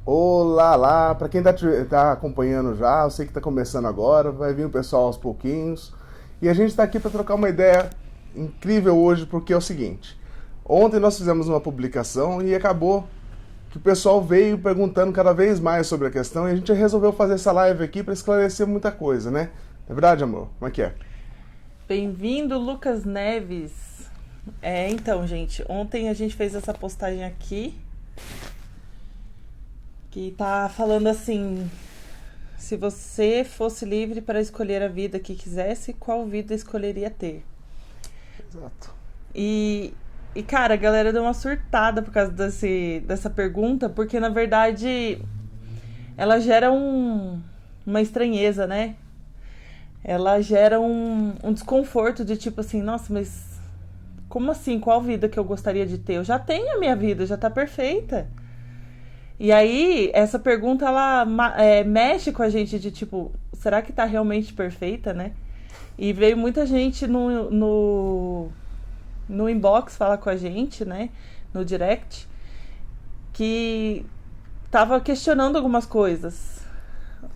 Olá, lá, para quem tá acompanhando já, eu sei que tá começando agora, vai vir o pessoal aos pouquinhos. E a gente está aqui para trocar uma ideia incrível hoje, porque é o seguinte: ontem nós fizemos uma publicação e acabou que o pessoal veio perguntando cada vez mais sobre a questão e a gente resolveu fazer essa live aqui para esclarecer muita coisa, né? É verdade, amor? Como é que é? Bem-vindo, Lucas Neves. Então, gente, ontem a gente fez essa postagem aqui que tá falando assim: se você fosse livre para escolher a vida que quisesse, qual vida escolheria ter? Exato. E cara, a galera deu uma surtada por causa dessa pergunta, porque na verdade ela gera uma estranheza, né? Ela gera um desconforto de tipo assim, nossa, mas como assim? Qual vida que eu gostaria de ter? Eu já tenho a minha vida, já tá perfeita. E aí, essa pergunta, ela mexe com a gente de tipo, será que tá realmente perfeita, né? E veio muita gente no inbox falar com a gente, né? No direct, que tava questionando algumas coisas.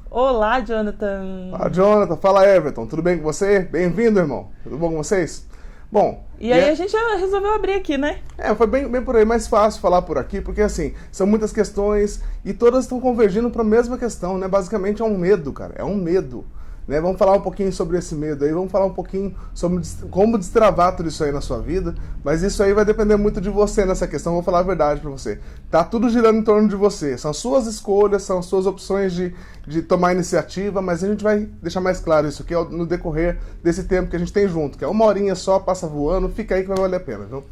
Olá, Jonathan. Fala, Jonathan. Fala, Everton. Tudo bem com você? Bem-vindo, irmão. Tudo bom com vocês? Bom... E aí a gente já resolveu abrir aqui, né? Foi bem por aí, mais fácil falar por aqui, porque assim, são muitas questões e todas estão convergindo para a mesma questão, né? Basicamente é um medo, cara, é um medo. Né? Vamos falar um pouquinho sobre esse medo aí, vamos falar um pouquinho sobre como destravar tudo isso aí na sua vida, mas isso aí vai depender muito de você nessa questão, vou falar a verdade pra você. Tá tudo girando em torno de você, são suas escolhas, são suas opções de tomar iniciativa, mas a gente vai deixar mais claro isso aqui no decorrer desse tempo que a gente tem junto, que é 1 horinha só, passa voando, fica aí que vai valer a pena, viu?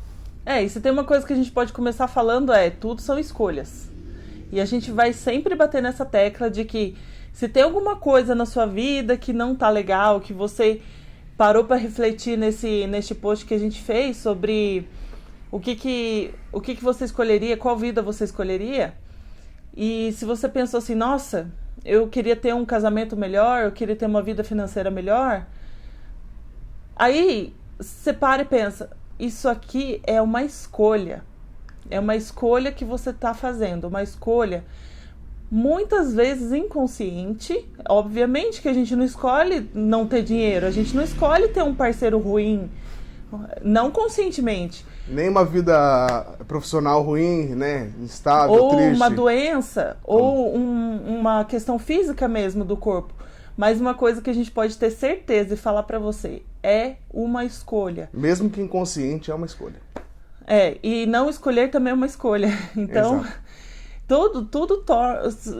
E se tem uma coisa que a gente pode começar falando tudo são escolhas. E a gente vai sempre bater nessa tecla de que se tem alguma coisa na sua vida que não tá legal, que você parou para refletir neste post que a gente fez sobre o que você escolheria, qual vida você escolheria, e se você pensou assim, nossa, eu queria ter um casamento melhor, eu queria ter uma vida financeira melhor, aí você para e pensa, isso aqui é uma escolha que você tá fazendo, uma escolha muitas vezes inconsciente. Obviamente que a gente não escolhe não ter dinheiro, a gente não escolhe ter um parceiro ruim, não conscientemente. Nem uma vida profissional ruim, né? Instável, ou triste. Uma doença, ou uma questão física mesmo do corpo. Mas uma coisa que a gente pode ter certeza e falar pra você, é uma escolha. Mesmo que inconsciente, é uma escolha. E não escolher também é uma escolha. Então... Exato. Tudo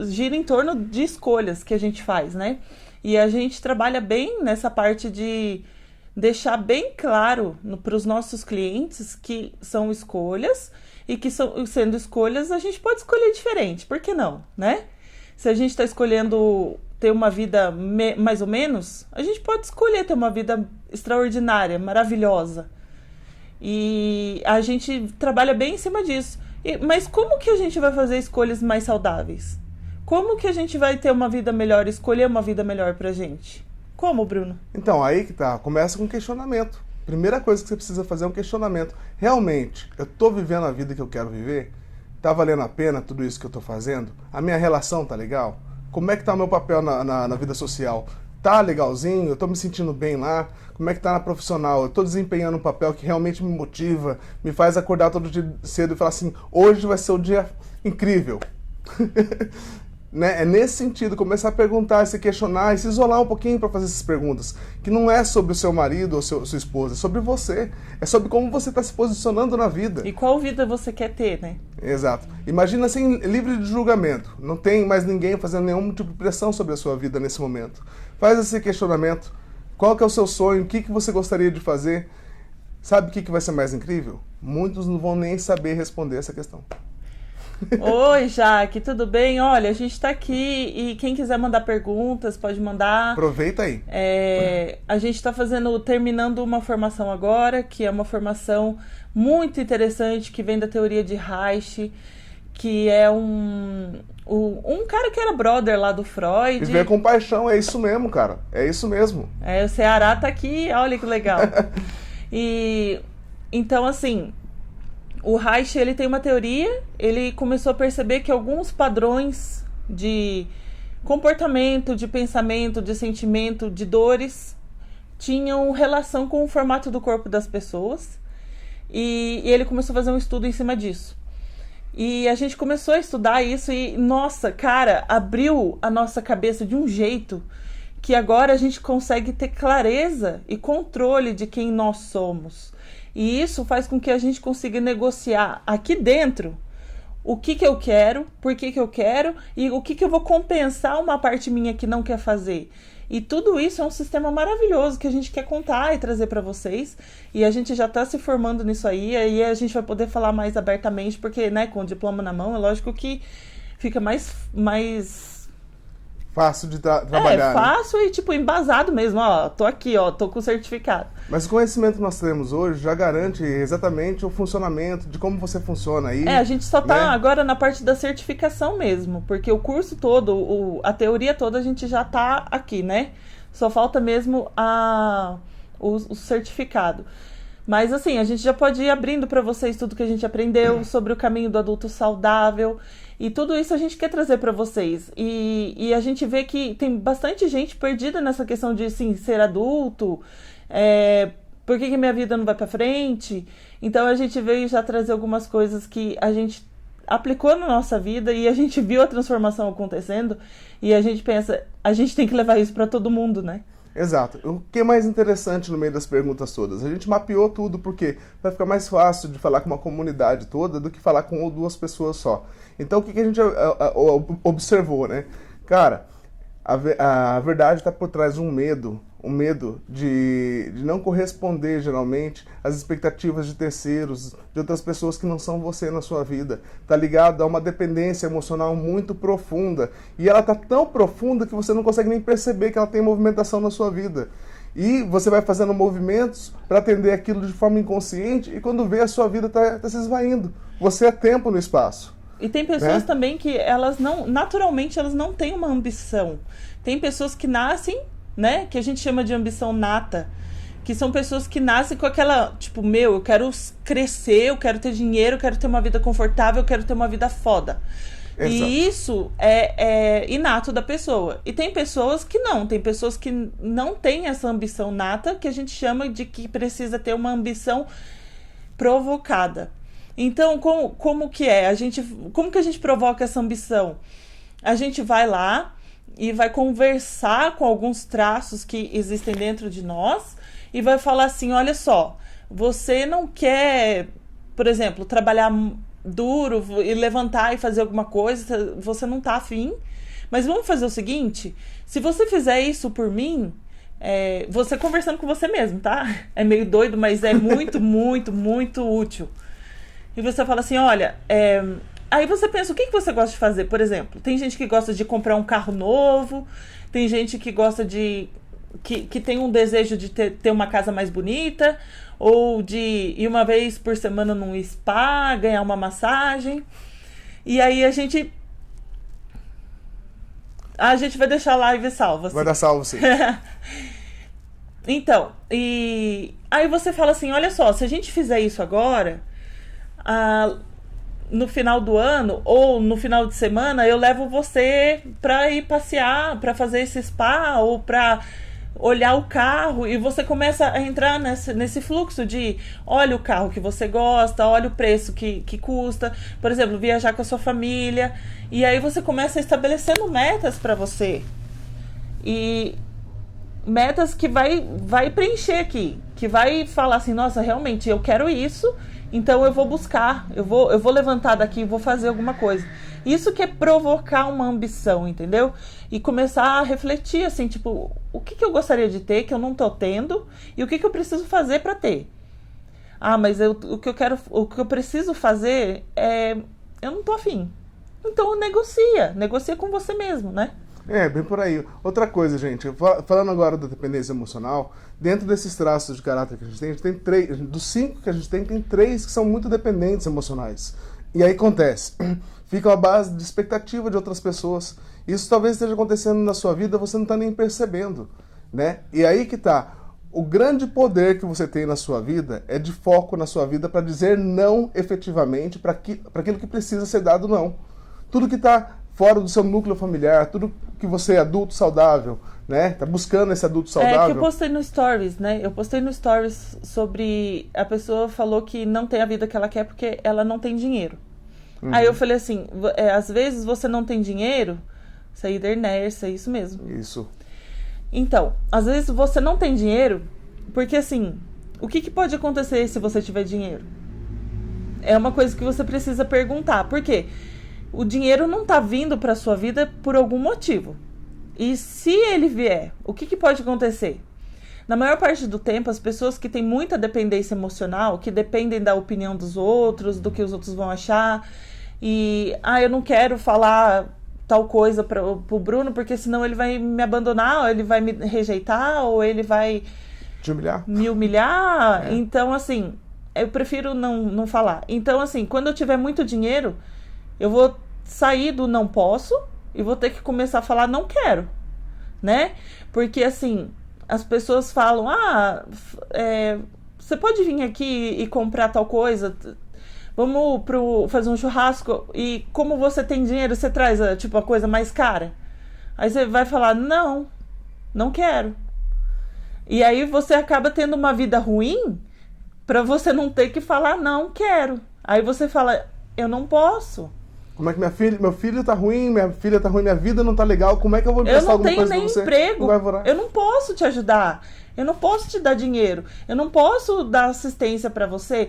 gira em torno de escolhas que a gente faz, né? E a gente trabalha bem nessa parte de deixar bem claro para os nossos clientes que são escolhas e que sendo escolhas a gente pode escolher diferente. Por que não, né? Se a gente está escolhendo ter uma vida mais ou menos, a gente pode escolher ter uma vida extraordinária, maravilhosa. E a gente trabalha bem em cima disso. Mas como que a gente vai fazer escolhas mais saudáveis? Como que a gente vai ter uma vida melhor, escolher uma vida melhor pra gente? Como, Bruno? Então, aí que tá. Começa com questionamento. Primeira coisa que você precisa fazer é um questionamento. Realmente, eu tô vivendo a vida que eu quero viver? Tá valendo a pena tudo isso que eu tô fazendo? A minha relação tá legal? Como é que tá o meu papel na vida social? Tá legalzinho? Eu tô me sentindo bem lá? Como é que tá na profissional? Eu tô desempenhando um papel que realmente me motiva, me faz acordar todo dia cedo e falar assim, hoje vai ser um dia incrível. Né? É nesse sentido, começar a perguntar, se questionar e se isolar um pouquinho para fazer essas perguntas. Que não é sobre o seu marido ou sua esposa, é sobre você. É sobre como você está se posicionando na vida. E qual vida você quer ter, né? Exato. Imagina assim, livre de julgamento. Não tem mais ninguém fazendo nenhum tipo de pressão sobre a sua vida nesse momento. Faz esse questionamento. Qual que é o seu sonho? O que você gostaria de fazer? Sabe o que vai ser mais incrível? Muitos não vão nem saber responder essa questão. Oi, Jaque, tudo bem? Olha, a gente tá aqui e quem quiser mandar perguntas, pode mandar. Aproveita aí. A gente tá terminando uma formação agora, que é uma formação muito interessante, que vem da teoria de Reich, que é um cara que era brother lá do Freud. Viver com paixão, é isso mesmo, cara. É isso mesmo. O Ceará tá aqui, olha que legal. E então, assim, O Reich, ele tem uma teoria, ele começou a perceber que alguns padrões de comportamento, de pensamento, de sentimento, de dores, tinham relação com o formato do corpo das pessoas. E ele começou a fazer um estudo em cima disso. E a gente começou a estudar isso e, nossa, cara, abriu a nossa cabeça de um jeito que agora a gente consegue ter clareza e controle de quem nós somos. E isso faz com que a gente consiga negociar aqui dentro o que eu quero, por que eu quero e o que eu vou compensar uma parte minha que não quer fazer. E tudo isso é um sistema maravilhoso que a gente quer contar e trazer para vocês. E a gente já está se formando nisso aí. Aí a gente vai poder falar mais abertamente, porque, né, com o diploma na mão, é lógico que fica mais fácil de trabalhar. É, fácil, né? E tipo, embasado mesmo. Ó, tô aqui, ó, tô com o certificado. Mas o conhecimento que nós temos hoje já garante exatamente o funcionamento, de como você funciona aí. A gente só tá, né, agora na parte da certificação mesmo, porque o curso todo, a teoria toda a gente já tá aqui, né? Só falta mesmo o certificado. Mas assim, a gente já pode ir abrindo para vocês tudo que a gente aprendeu sobre o caminho do adulto saudável. E tudo isso a gente quer trazer para vocês. E a gente vê que tem bastante gente perdida nessa questão de, assim, ser adulto. Por que minha vida não vai para frente? Então a gente veio já trazer algumas coisas que a gente aplicou na nossa vida e a gente viu a transformação acontecendo. E a gente pensa, a gente tem que levar isso para todo mundo, né? Exato. O que é mais interessante no meio das perguntas todas? A gente mapeou tudo porque vai ficar mais fácil de falar com uma comunidade toda do que falar com 1 ou 2 pessoas só. Então o que a gente observou, né? Cara, a verdade está por trás de um medo de não corresponder geralmente às expectativas de terceiros, de outras pessoas que não são você na sua vida. Tá ligado a uma dependência emocional muito profunda. E ela tá tão profunda que você não consegue nem perceber que ela tem movimentação na sua vida. E você vai fazendo movimentos para atender aquilo de forma inconsciente e quando vê a sua vida tá se esvaindo. Você é tempo no espaço. E tem pessoas também que elas não, naturalmente, elas não têm uma ambição. Tem pessoas que nascem, né, que a gente chama de ambição nata, que são pessoas que nascem com aquela, tipo, eu quero crescer, eu quero ter dinheiro, eu quero ter uma vida confortável, eu quero ter uma vida foda. Exato. E isso é inato da pessoa. E tem pessoas que não, tem pessoas que não têm essa ambição nata, que a gente chama de que precisa ter uma ambição provocada. Então, como que é? Como que a gente provoca essa ambição? A gente vai lá e vai conversar com alguns traços que existem dentro de nós e vai falar assim, olha só, você não quer, por exemplo, trabalhar duro e levantar e fazer alguma coisa, você não tá afim, mas vamos fazer o seguinte, se você fizer isso por mim, você conversando com você mesmo, tá? É meio doido, mas é muito, muito, muito útil. E você fala assim, olha, aí você pensa, o que você gosta de fazer? Por exemplo, tem gente que gosta de comprar um carro novo, tem gente que gosta de... que tem um desejo de ter uma casa mais bonita, ou de ir uma vez por semana num spa, ganhar uma massagem. E aí a gente vai deixar a live salva. Assim. Vai dar salvo, sim. Então, e aí você fala assim, olha só, se a gente fizer isso agora... no final do ano ou no final de semana eu levo você para ir passear, para fazer esse spa ou para olhar o carro e você começa a entrar nesse fluxo de olha o carro que você gosta, olha o preço que custa, por exemplo, viajar com a sua família e aí você começa estabelecendo metas para você e metas que vai preencher aqui, que vai falar assim, nossa, realmente eu quero isso. Então eu vou buscar, eu vou levantar daqui e vou fazer alguma coisa. Isso que é provocar uma ambição, entendeu? E começar a refletir, assim, tipo, o que eu gostaria de ter que eu não tô tendo e o que eu preciso fazer para ter. Mas o que eu preciso fazer eu não tô afim. Então negocia com você mesmo, né? Bem por aí. Outra coisa, gente, falando agora da dependência emocional, dentro desses traços de caráter que a gente tem 3, dos 5 que a gente tem 3 que são muito dependentes emocionais. E aí acontece, fica a base de expectativa de outras pessoas. Isso talvez esteja acontecendo na sua vida, você não está nem percebendo, né? E aí que tá, O grande poder que você tem na sua vida é de foco na sua vida para dizer não efetivamente para aquilo que precisa ser dado não. Tudo que está fora do seu núcleo familiar, tudo que você é adulto saudável, né? Tá buscando esse adulto saudável. É que eu postei no Stories, né? Eu postei no Stories sobre... A pessoa falou que não tem a vida que ela quer porque ela não tem dinheiro. Aí eu falei assim, às vezes você não tem dinheiro, sair da inércia, é isso mesmo. Isso. Então, às vezes você não tem dinheiro, porque assim, o que pode acontecer se você tiver dinheiro? É uma coisa que você precisa perguntar. Por quê? O dinheiro não tá vindo pra sua vida por algum motivo. E se ele vier, o que pode acontecer? Na maior parte do tempo, as pessoas que têm muita dependência emocional, que dependem da opinião dos outros, do que os outros vão achar, e, eu não quero falar tal coisa pro Bruno, porque senão ele vai me abandonar, ou ele vai me rejeitar, ou ele vai me humilhar. É. Então, assim, eu prefiro não falar. Então, assim, quando eu tiver muito dinheiro, eu vou sair do não posso e vou ter que começar a falar não quero, né? Porque, assim, as pessoas falam, você pode vir aqui e comprar tal coisa... Vamos fazer um churrasco e como você tem dinheiro, você traz a coisa mais cara? Aí você vai falar, não quero. E aí você acaba tendo uma vida ruim pra você não ter que falar, não quero. Aí você fala, eu não posso. Como é que meu filho tá ruim, minha filha tá ruim, minha vida não tá legal, como é que eu vou emprestar alguma coisa pra você? Eu não tenho nem emprego, eu não posso te ajudar. Eu não posso te dar dinheiro. Eu não posso dar assistência pra você.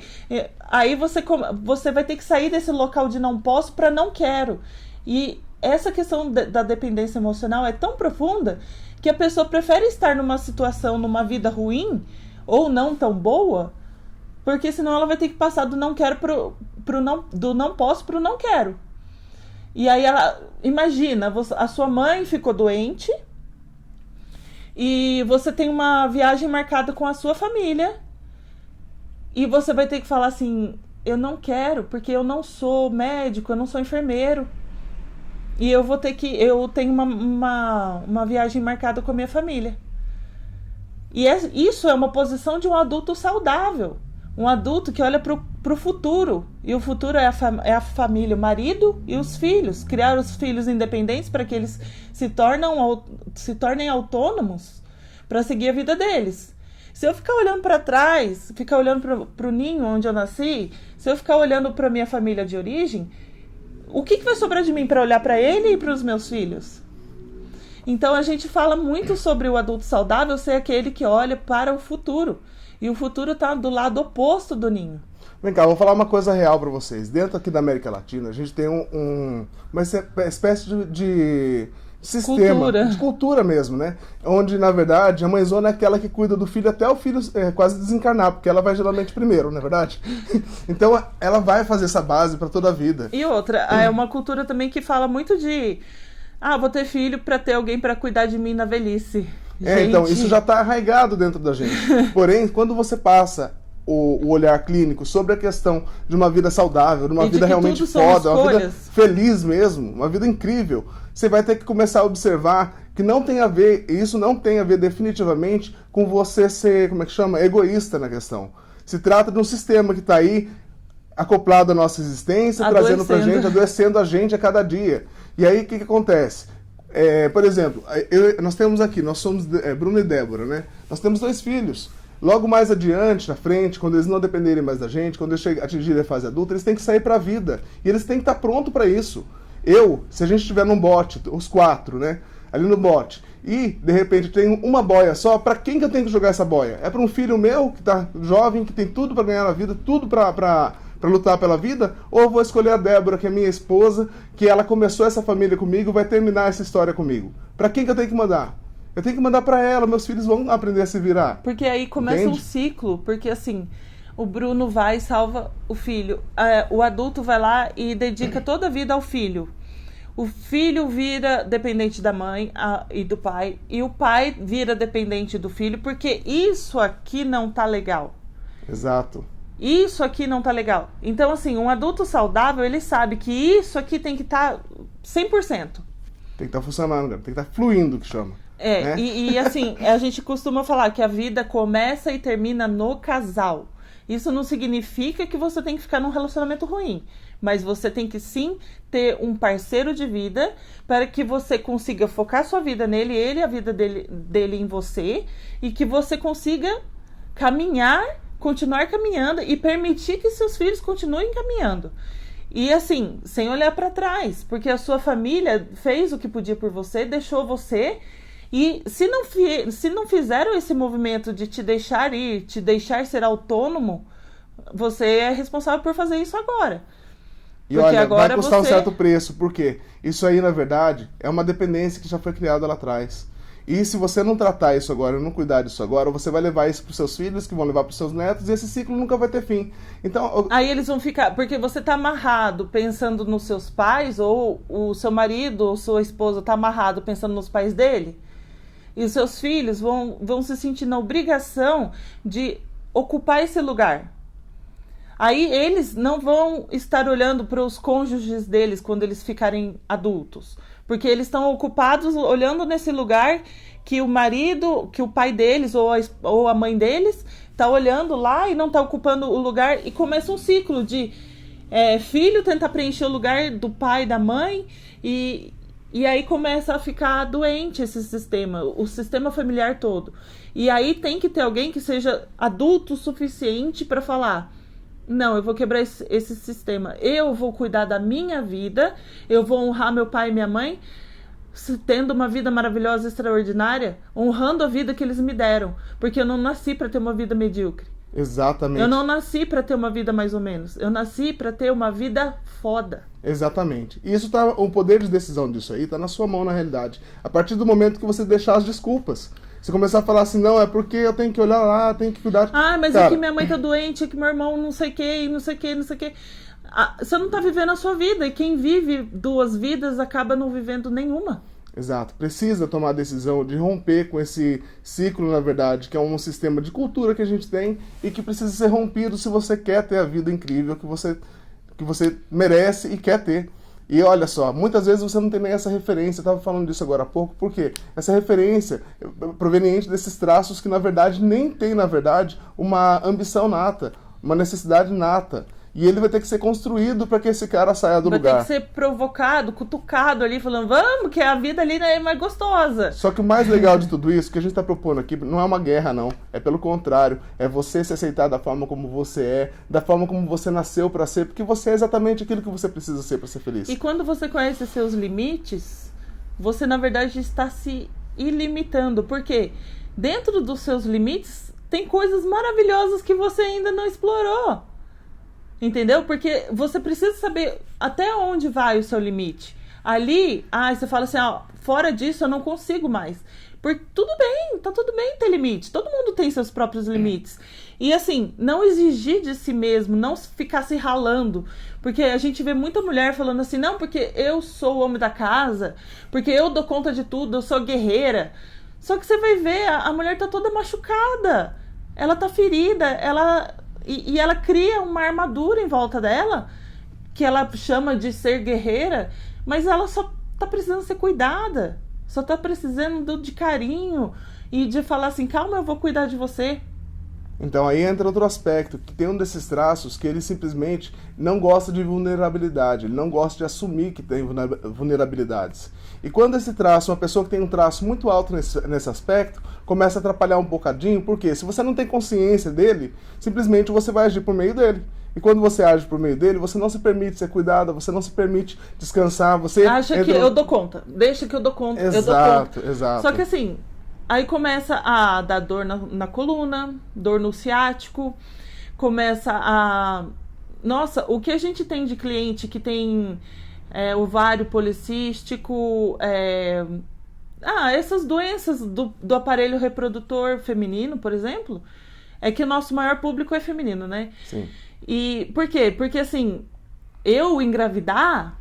Aí você vai ter que sair desse local de não posso pra não quero. E essa questão da dependência emocional é tão profunda que a pessoa prefere estar numa situação, numa vida ruim ou não tão boa, porque senão ela vai ter que passar do não quero do não posso pro não quero. E aí imagina, a sua mãe ficou doente e você tem uma viagem marcada com a sua família e você vai ter que falar assim, eu não quero porque eu não sou médico, eu não sou enfermeiro e eu tenho uma viagem marcada com a minha família. E isso é uma posição de um adulto saudável, um adulto que olha pro futuro, e o futuro é a família, o marido e os filhos, criar os filhos independentes para que eles se tornem autônomos para seguir a vida deles. Se eu ficar olhando para trás, ficar olhando pro ninho onde eu nasci, se eu ficar olhando para minha família de origem, o que vai sobrar de mim para olhar para ele e para os meus filhos? Então a gente fala muito sobre o adulto saudável ser aquele que olha para o futuro. E o futuro está do lado oposto do ninho. Vem cá, eu vou falar uma coisa real para vocês. Dentro aqui da América Latina, a gente tem uma espécie de sistema, de cultura mesmo, né? Onde, na verdade, a mãezona é aquela que cuida do filho até o filho quase desencarnar, porque ela vai geralmente primeiro, não é verdade? Então, ela vai fazer essa base para toda a vida. E outra, é uma cultura também que fala muito de... vou ter filho para ter alguém para cuidar de mim na velhice. Então, isso já está arraigado dentro da gente. Porém, quando você passa o olhar clínico sobre a questão de uma vida saudável, de uma vida realmente foda, uma vida feliz mesmo, uma vida incrível, você vai ter que começar a observar que não tem a ver, e isso não tem a ver definitivamente com você ser, egoísta na questão. Se trata de um sistema que está aí acoplado à nossa existência, trazendo pra gente, adoecendo a gente a cada dia. E aí, o que acontece? Por exemplo, nós temos aqui, nós somos Bruno e Débora, né? Nós temos 2 filhos. Logo mais adiante, na frente, quando eles não dependerem mais da gente, quando eles atingirem a fase adulta, eles têm que sair para a vida. E eles têm que estar prontos para isso. Se a gente estiver num bote, os 4, né? Ali no bote, e de repente tem uma boia só, para quem que eu tenho que jogar essa boia? É para um filho meu, que tá jovem, que tem tudo para ganhar na vida, tudo para lutar pela vida, ou eu vou escolher a Débora, que é minha esposa, que ela começou essa família comigo, vai terminar essa história comigo? Para quem que eu tenho que mandar? Eu tenho que mandar para ela, meus filhos vão aprender a se virar. Porque aí começa um ciclo, porque assim, o Bruno vai e salva o filho, o adulto vai lá e dedica toda a vida ao filho. O filho vira dependente da mãe e do pai, e o pai vira dependente do filho, porque isso aqui não tá legal. Exato. Isso aqui não tá legal. Então, assim, um adulto saudável, ele sabe que isso aqui tem que estar 100%. Tem que estar funcionando, tem que estar fluindo, que chama. né? E assim, a gente costuma falar que a vida começa e termina no casal. Isso não significa que você tem que ficar num relacionamento ruim, mas você tem que sim ter um parceiro de vida para que você consiga focar sua vida nele, ele a vida dele em você, e que você consiga continuar caminhando e permitir que seus filhos continuem caminhando. E assim, sem olhar para trás, porque a sua família fez o que podia por você, deixou você. E se não fizeram esse movimento de te deixar ir, te deixar ser autônomo, você é responsável por fazer isso agora. E olha, vai custar um certo preço, porque isso aí, na verdade, é uma dependência que já foi criada lá atrás. E se você não tratar isso agora, não cuidar disso agora, você vai levar isso para os seus filhos, que vão levar para os seus netos, e esse ciclo nunca vai ter fim. Então, aí eles vão ficar, porque você tá amarrado pensando nos seus pais, ou o seu marido ou sua esposa tá amarrado pensando nos pais dele, e os seus filhos vão se sentir na obrigação de ocupar esse lugar. Aí eles não vão estar olhando para os cônjuges deles quando eles ficarem adultos, porque eles estão ocupados olhando nesse lugar que o marido, que o pai deles ou a mãe deles está olhando lá e não está ocupando o lugar, e começa um ciclo de filho tentar preencher o lugar do pai e da mãe, e aí começa a ficar doente esse sistema, o sistema familiar todo. E aí tem que ter alguém que seja adulto o suficiente para falar: não, eu vou quebrar esse sistema. Eu vou cuidar da minha vida. Eu vou honrar meu pai e minha mãe, tendo uma vida maravilhosa, extraordinária, honrando a vida que eles me deram. Porque eu não nasci para ter uma vida medíocre. Exatamente. Eu não nasci para ter uma vida mais ou menos. Eu nasci para ter uma vida foda. Exatamente. E isso o poder de decisão disso aí tá na sua mão, na realidade. A partir do momento que você deixar as desculpas. Você começar a falar assim: não, é porque eu tenho que olhar lá, tenho que cuidar. Mas cara, é que minha mãe tá doente, é que meu irmão não sei o que, não sei o que, não sei o que. Você não tá vivendo a sua vida, e quem vive duas vidas acaba não vivendo nenhuma. Exato. Precisa tomar a decisão de romper com esse ciclo, na verdade, que é um sistema de cultura que a gente tem e que precisa ser rompido se você quer ter a vida incrível que você merece e quer ter. E olha só, muitas vezes você não tem nem essa referência, eu estava falando disso agora há pouco, porque essa referência proveniente desses traços que, na verdade, nem tem, na verdade, uma ambição nata, uma necessidade nata. E ele vai ter que ser construído para que esse cara saia do lugar. Vai ter que ser provocado, cutucado ali, falando: vamos, que a vida ali é mais gostosa. Só que o mais legal de tudo isso, que a gente está propondo aqui, não é uma guerra, não. É pelo contrário. É você se aceitar da forma como você é, da forma como você nasceu para ser, porque você é exatamente aquilo que você precisa ser para ser feliz. E quando você conhece seus limites, você, na verdade, está se ilimitando. Porque dentro dos seus limites, tem coisas maravilhosas que você ainda não explorou. Entendeu? Porque você precisa saber até onde vai o seu limite. Ali, você fala assim: fora disso eu não consigo mais. Porque tudo bem, tá tudo bem ter limite. Todo mundo tem seus próprios limites. E assim, não exigir de si mesmo, não ficar se ralando. Porque a gente vê muita mulher falando assim: não, porque eu sou o homem da casa, porque eu dou conta de tudo, eu sou guerreira. Só que você vai ver, a mulher tá toda machucada. Ela tá ferida, E ela cria uma armadura em volta dela, que ela chama de ser guerreira, mas ela só tá precisando ser cuidada, só tá precisando de carinho e de falar assim: calma, eu vou cuidar de você. Então aí entra outro aspecto, que tem um desses traços que ele simplesmente não gosta de vulnerabilidade, ele não gosta de assumir que tem vulnerabilidades. E quando esse traço, uma pessoa que tem um traço muito alto nesse aspecto, começa a atrapalhar um bocadinho, porque se você não tem consciência dele, simplesmente você vai agir por meio dele. E quando você age por meio dele, você não se permite ser cuidada, você não se permite descansar, você... Acha que eu dou conta, deixa que eu dou conta, exato, eu dou conta. Exato. Só que assim, aí começa a dar dor na coluna, dor no ciático, começa a... Nossa, o que a gente tem de cliente que tem ovário policístico, essas doenças do aparelho reprodutor feminino, por exemplo, é que o nosso maior público é feminino, né? Sim. E por quê? Porque assim, eu engravidar,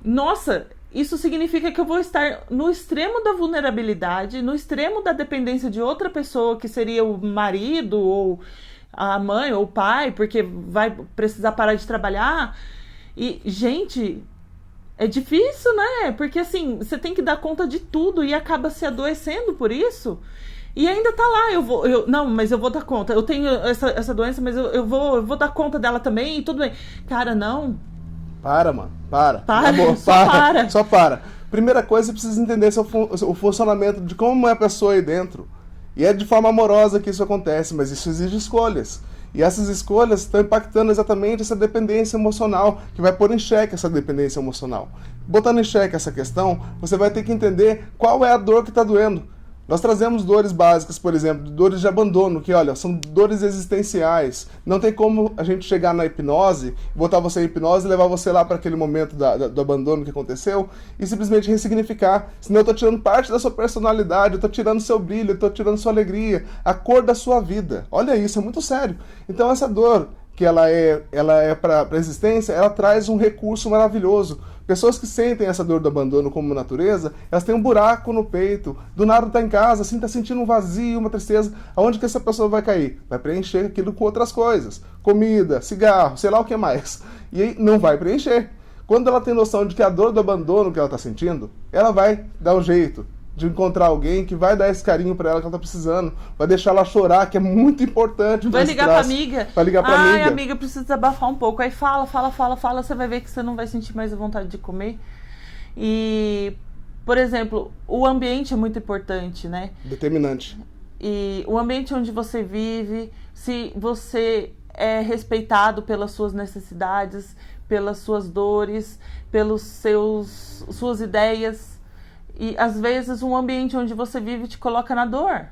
nossa, isso significa que eu vou estar no extremo da vulnerabilidade, no extremo da dependência de outra pessoa, que seria o marido, ou a mãe, ou o pai, porque vai precisar parar de trabalhar. E, gente, É difícil, né? Porque assim, você tem que dar conta de tudo e acaba se adoecendo por isso. E ainda tá lá, não, mas eu vou dar conta. Eu tenho essa doença, mas eu vou dar conta dela também e tudo bem. Cara, não. Para, mano. Para. Amor, Só para. Primeira coisa, você precisa entender o funcionamento de como é a pessoa aí dentro. E é de forma amorosa que isso acontece, mas isso exige escolhas. E essas escolhas estão impactando exatamente essa dependência emocional, que vai pôr em xeque essa dependência emocional. Botando em xeque essa questão, você vai ter que entender qual é a dor que está doendo. Nós trazemos dores básicas, por exemplo, dores de abandono, que, olha, são dores existenciais. Não tem como a gente chegar na hipnose, botar você em hipnose e levar você lá para aquele momento do abandono que aconteceu e simplesmente ressignificar. Senão eu estou tirando parte da sua personalidade, eu estou tirando seu brilho, eu estou tirando sua alegria, a cor da sua vida. Olha isso, é muito sério. Então essa dor, que ela é para a existência, ela traz um recurso maravilhoso. Pessoas que sentem essa dor do abandono como natureza, elas têm um buraco no peito, do nada tá em casa, assim, tá sentindo um vazio, uma tristeza. Aonde que essa pessoa vai cair? Vai preencher aquilo com outras coisas. Comida, cigarro, sei lá o que mais. E aí não vai preencher. Quando ela tem noção de que a dor do abandono que ela tá sentindo, ela vai dar um jeito de encontrar alguém que vai dar esse carinho pra ela que ela tá precisando, vai deixar ela chorar, que é muito importante. Vai ligar pra amiga. Vai ligar pra amiga. Ai, amiga, precisa desabafar um pouco. Aí fala, você vai ver que você não vai sentir mais a vontade de comer. E, por exemplo, o ambiente é muito importante, né? Determinante. E o ambiente onde você vive, se você é respeitado pelas suas necessidades, pelas suas dores, pelos suas ideias. E, às vezes, um ambiente onde você vive te coloca na dor.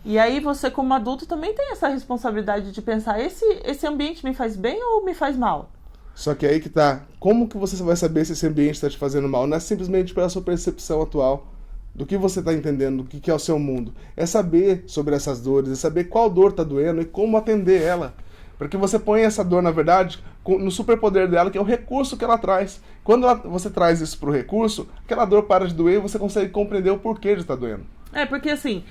E aí, você, como adulto, também tem essa responsabilidade de pensar, esse ambiente me faz bem ou me faz mal? Só que aí que tá. Como que você vai saber se esse ambiente está te fazendo mal? Não é simplesmente pela sua percepção atual do que você está entendendo, do que é o seu mundo. É saber sobre essas dores, é saber qual dor está doendo e como atender ela. Porque você põe essa dor, na verdade, no superpoder dela, que é o recurso que ela traz. Quando você traz isso pro recurso, aquela dor para de doer e você consegue compreender o porquê de estar doendo. É, porque assim,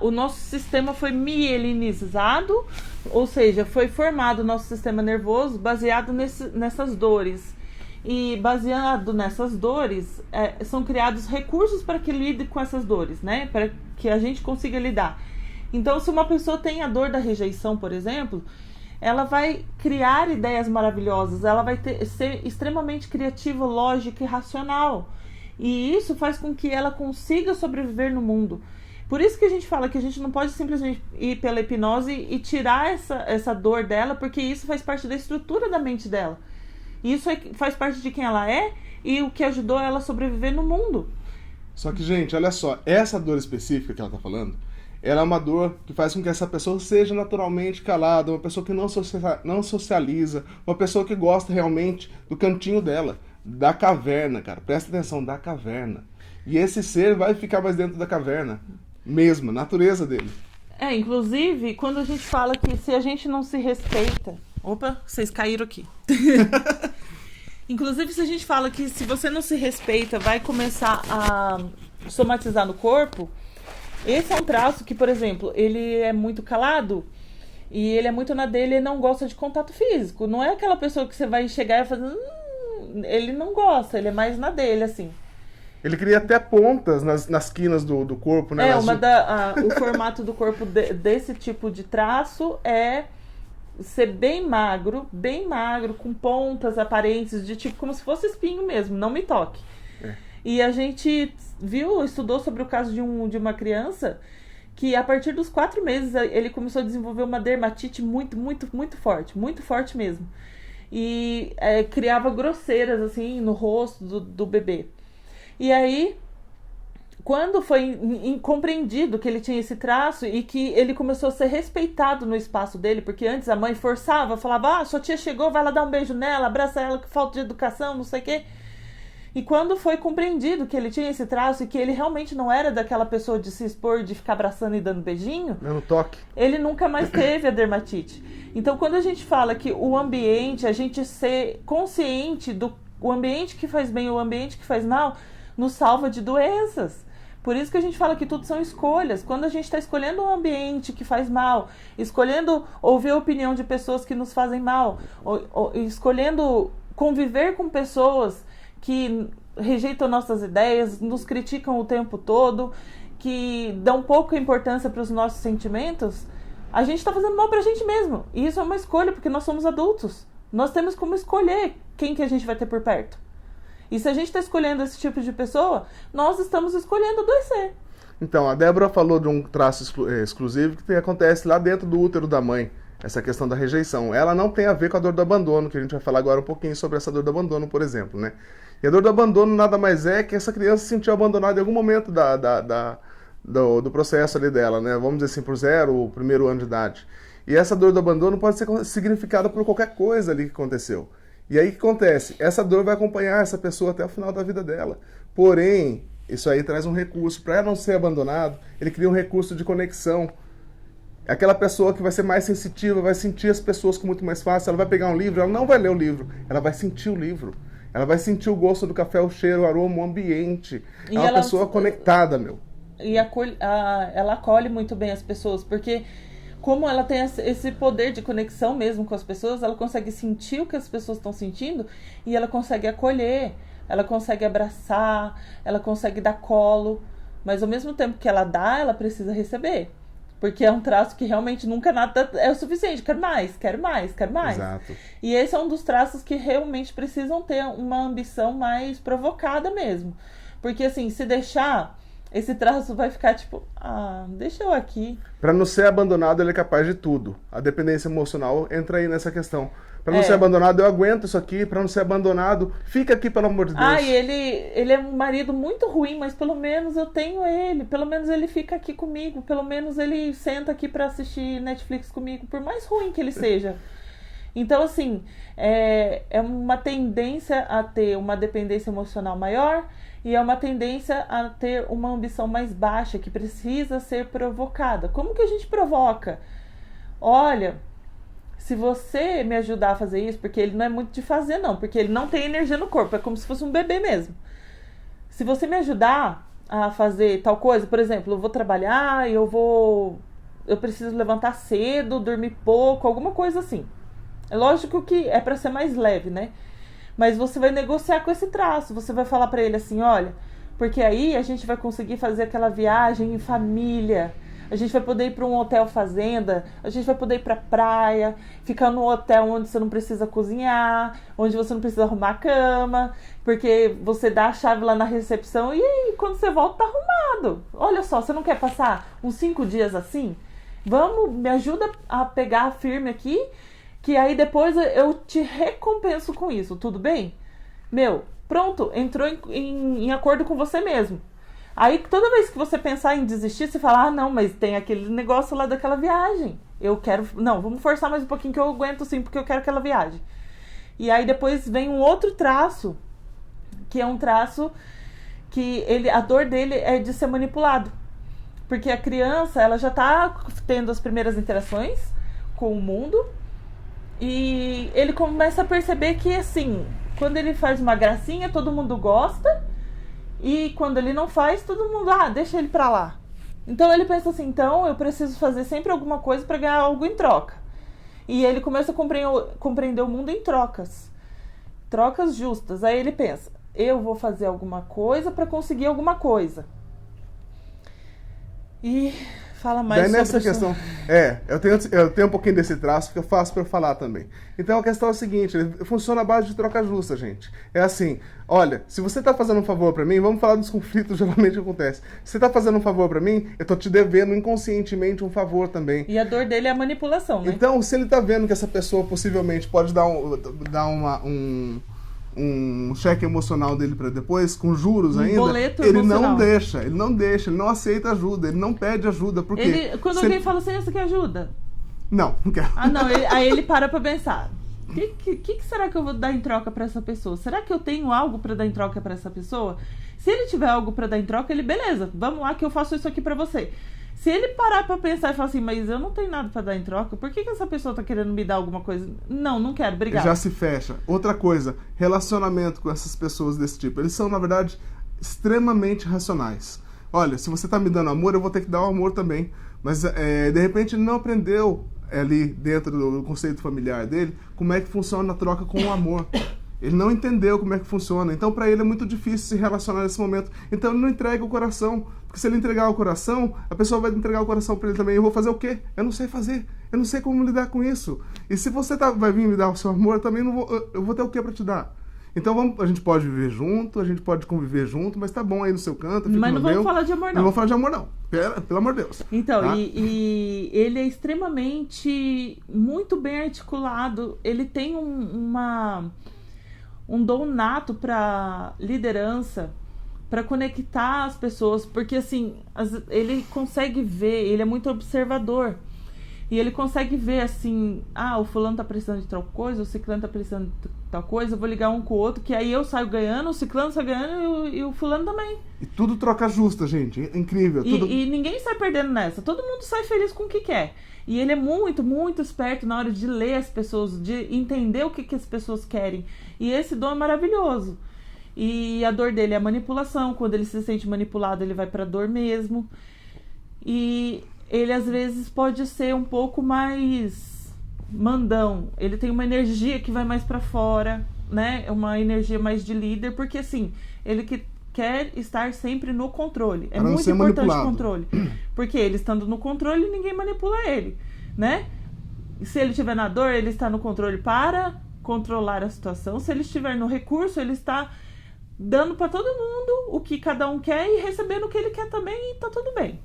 o nosso sistema foi mielinizado, ou seja, foi formado o nosso sistema nervoso baseado nessas dores. E baseado nessas dores, são criados recursos para que lide com essas dores, né? Para que a gente consiga lidar. Então, se uma pessoa tem a dor da rejeição, por exemplo, ela vai criar ideias maravilhosas, ela vai ser extremamente criativa, lógica e racional. E isso faz com que ela consiga sobreviver no mundo. Por isso que a gente fala que a gente não pode simplesmente ir pela hipnose e tirar essa dor dela, porque isso faz parte da estrutura da mente dela. Isso faz parte de quem ela é e o que ajudou ela a sobreviver no mundo. Só que, gente, olha só, essa dor específica que ela tá falando, ela é uma dor que faz com que essa pessoa seja naturalmente calada, uma pessoa que não socializa, uma pessoa que gosta realmente do cantinho dela, da caverna, cara. Presta atenção, da caverna. E esse ser vai ficar mais dentro da caverna, mesmo, a natureza dele. Inclusive, quando a gente fala que se a gente não se respeita... Opa, vocês caíram aqui. Inclusive, se a gente fala que se você não se respeita, vai começar a somatizar no corpo... Esse é um traço que, por exemplo, ele é muito calado e ele é muito na dele e não gosta de contato físico. Não é aquela pessoa que você vai chegar e fazer... ele não gosta, ele é mais na dele, assim. Ele cria até pontas nas quinas do corpo, né? O formato do corpo desse tipo de traço é ser bem magro, com pontas aparentes, de tipo como se fosse espinho mesmo, não me toque. E a gente estudou sobre o caso de uma criança que a partir dos 4 meses ele começou a desenvolver uma dermatite muito, muito, muito forte mesmo. E criava grosseiras assim no rosto do bebê. E aí, quando foi compreendido que ele tinha esse traço e que ele começou a ser respeitado no espaço dele, porque antes a mãe forçava, falava, sua tia chegou, vai lá dar um beijo nela, abraça ela, que falta de educação, não sei o quê. E quando foi compreendido que ele tinha esse traço e que ele realmente não era daquela pessoa de se expor, de ficar abraçando e dando beijinho, toque, ele nunca mais teve a dermatite. Então, quando a gente fala que o ambiente, a gente ser consciente do ambiente que faz bem e o ambiente que faz mal, nos salva de doenças. Por isso que a gente fala que tudo são escolhas. Quando a gente está escolhendo um ambiente que faz mal, escolhendo ouvir a opinião de pessoas que nos fazem mal, ou escolhendo conviver com pessoas que rejeitam nossas ideias, nos criticam o tempo todo, que dão pouca importância para os nossos sentimentos, a gente está fazendo mal para a gente mesmo. E isso é uma escolha, porque nós somos adultos. Nós temos como escolher quem que a gente vai ter por perto. E se a gente está escolhendo esse tipo de pessoa, nós estamos escolhendo adoecer. Então, a Débora falou de um traço exclusivo que acontece lá dentro do útero da mãe, essa questão da rejeição. Ela não tem a ver com a dor do abandono, que a gente vai falar agora um pouquinho sobre essa dor do abandono, por exemplo, né? E a dor do abandono nada mais é que essa criança se sentiu abandonada em algum momento do processo ali dela, né? Vamos dizer assim, por 0, o primeiro ano de idade. E essa dor do abandono pode ser significada por qualquer coisa ali que aconteceu. E aí o que acontece? Essa dor vai acompanhar essa pessoa até o final da vida dela. Porém, isso aí traz um recurso. Para ela não ser abandonado, ele cria um recurso de conexão. Aquela pessoa que vai ser mais sensitiva, vai sentir as pessoas com muito mais fácil. Ela vai pegar um livro, ela não vai ler o livro, ela vai sentir o livro. Ela vai sentir o gosto do café, o cheiro, o aroma, o ambiente. É uma pessoa conectada, meu. E ela acolhe muito bem as pessoas, porque como ela tem esse poder de conexão mesmo com as pessoas, ela consegue sentir o que as pessoas estão sentindo e ela consegue acolher, ela consegue abraçar, ela consegue dar colo, mas ao mesmo tempo que ela dá, ela precisa receber. Porque é um traço que realmente nunca nada é o suficiente. Quero mais, quero mais, quero mais. Exato. E esse é um dos traços que realmente precisam ter uma ambição mais provocada mesmo. Porque assim, se deixar, esse traço vai ficar tipo, deixa eu aqui. Para não ser abandonado, ele é capaz de tudo. A dependência emocional entra aí nessa questão. Para não ser abandonado, eu aguento isso aqui. Para não ser abandonado, fica aqui, pelo amor de Deus. E ele é um marido muito ruim, mas pelo menos eu tenho ele. Pelo menos ele fica aqui comigo. Pelo menos ele senta aqui para assistir Netflix comigo, por mais ruim que ele seja. Então, assim, é uma tendência a ter uma dependência emocional maior e é uma tendência a ter uma ambição mais baixa, que precisa ser provocada. Como que a gente provoca? Olha, se você me ajudar a fazer isso, porque ele não é muito de fazer não, porque ele não tem energia no corpo, é como se fosse um bebê mesmo. Se você me ajudar a fazer tal coisa, por exemplo, eu vou trabalhar e eu preciso levantar cedo, dormir pouco, alguma coisa assim. É lógico que é para ser mais leve, né? Mas você vai negociar com esse traço, você vai falar para ele assim, olha, porque aí a gente vai conseguir fazer aquela viagem em família, a gente vai poder ir para um hotel fazenda, a gente vai poder ir para praia, ficar num hotel onde você não precisa cozinhar, onde você não precisa arrumar a cama, porque você dá a chave lá na recepção e aí, quando você volta tá arrumado. Olha só, você não quer passar uns 5 dias assim? Vamos, me ajuda a pegar firme aqui, que aí depois eu te recompenso com isso, tudo bem? Meu, pronto, entrou em acordo com você mesmo. Aí toda vez que você pensar em desistir, você fala, não, mas tem aquele negócio lá daquela viagem. Eu quero, não, vamos forçar mais um pouquinho que eu aguento sim, porque eu quero aquela viagem. E aí depois vem um outro traço, que é um traço que a dor dele é de ser manipulado. Porque a criança, ela já tá tendo as primeiras interações com o mundo, e ele começa a perceber que, assim, quando ele faz uma gracinha, todo mundo gosta, e quando ele não faz, todo mundo, deixa ele pra lá. Então ele pensa assim, então eu preciso fazer sempre alguma coisa pra ganhar algo em troca. E ele começa a compreender o mundo em trocas. Trocas justas. Aí ele pensa, eu vou fazer alguma coisa pra conseguir alguma coisa. E fala mais sobre nessa questão. Eu tenho um pouquinho desse traço que eu faço para eu falar também. Então a questão é a seguinte, ele funciona à base de troca justa, gente. É assim, olha, se você tá fazendo um favor para mim, vamos falar dos conflitos geralmente que acontece. Se você tá fazendo um favor para mim, eu tô te devendo inconscientemente um favor também. E a dor dele é a manipulação, né? Então, se ele tá vendo que essa pessoa possivelmente pode dar um cheque emocional dele para depois, com juros ainda, boleto ele emocional. não deixa, ele não aceita ajuda, ele não pede ajuda, porque... Quando alguém fala assim, você quer ajuda? Não quero. Não, aí ele para pra pensar, o que será que eu vou dar em troca pra essa pessoa? Será que eu tenho algo pra dar em troca pra essa pessoa? Se ele tiver algo pra dar em troca, ele, beleza, vamos lá que eu faço isso aqui pra você. Se ele parar pra pensar e falar assim, mas eu não tenho nada pra dar em troca, por que essa pessoa tá querendo me dar alguma coisa? Não quero, obrigado. Já se fecha. Outra coisa, relacionamento com essas pessoas desse tipo. Eles são, na verdade, extremamente racionais. Olha, se você tá me dando amor, eu vou ter que dar o amor também. Mas, de repente, ele não aprendeu ali dentro do conceito familiar dele como é que funciona a troca com o amor. Ele não entendeu como é que funciona. Então, para ele é muito difícil se relacionar nesse momento. Então, ele não entrega o coração. Porque se ele entregar o coração, a pessoa vai entregar o coração para ele também. Eu vou fazer o quê? Eu não sei fazer. Eu não sei como lidar com isso. E se você vai vir me dar o seu amor, eu também não vou, eu vou ter o que para te dar? Então, a gente pode viver junto, a gente pode conviver junto, mas tá bom aí no seu canto. Mas não vamos falar de amor, não. Não vamos falar de amor, não. Pelo amor de Deus. Então, tá? e ele é extremamente, muito bem articulado. Ele tem um dom nato para liderança, para conectar as pessoas, porque assim, ele consegue ver, ele é muito observador, e ele consegue ver assim, o fulano tá precisando de tal coisa, o ciclano tá precisando de tal coisa, eu vou ligar um com o outro, que aí eu saio ganhando, o ciclano sai ganhando e o fulano também. E tudo troca justa, gente, é incrível. E ninguém sai perdendo nessa, todo mundo sai feliz com o que quer. E ele é muito, muito esperto na hora de ler as pessoas, de entender o que as pessoas querem. E esse dom é maravilhoso. E a dor dele é a manipulação. Quando ele se sente manipulado, ele vai pra dor mesmo. E ele, às vezes, pode ser um pouco mais mandão. Ele tem uma energia que vai mais pra fora, né? Uma energia mais de líder. Porque, assim, ele quer estar sempre no controle. É muito importante o controle. Porque ele estando no controle, ninguém manipula ele, né? E se ele estiver na dor, ele está no controle para controlar a situação. Se ele estiver no recurso, ele está dando para todo mundo o que cada um quer e recebendo o que ele quer também, e tá tudo bem.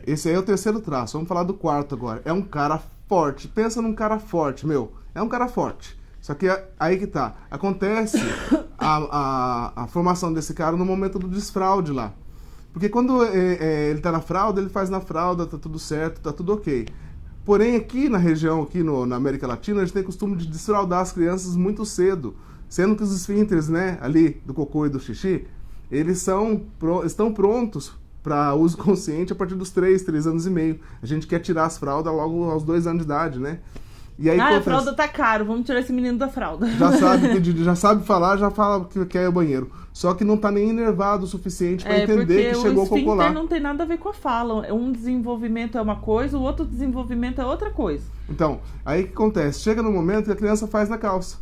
Esse aí é o terceiro traço. Vamos falar do quarto agora. É um cara forte. Pensa num cara forte, meu. É um cara forte. Só que aí que tá. Acontece a formação desse cara no momento do desfraude lá. Porque quando ele tá na fralda, ele faz na fralda, tá tudo certo, tá tudo ok. Porém, aqui na região, aqui na América Latina, a gente tem costume de desfraudar as crianças muito cedo. Sendo que os esfínteres, né, ali do cocô e do xixi, eles estão prontos para uso consciente a partir dos 3 anos e meio. A gente quer tirar as fraldas logo aos 2 anos de idade, né? E aí, a fralda tá caro, vamos tirar esse menino da fralda. Já sabe falar, já fala que quer ir ao banheiro. Só que não tá nem enervado o suficiente para entender que chegou o cocô lá. Não tem nada a ver com a fala. Um desenvolvimento é uma coisa, o outro desenvolvimento é outra coisa. Então, aí o que acontece? Chega no momento que a criança faz na calça.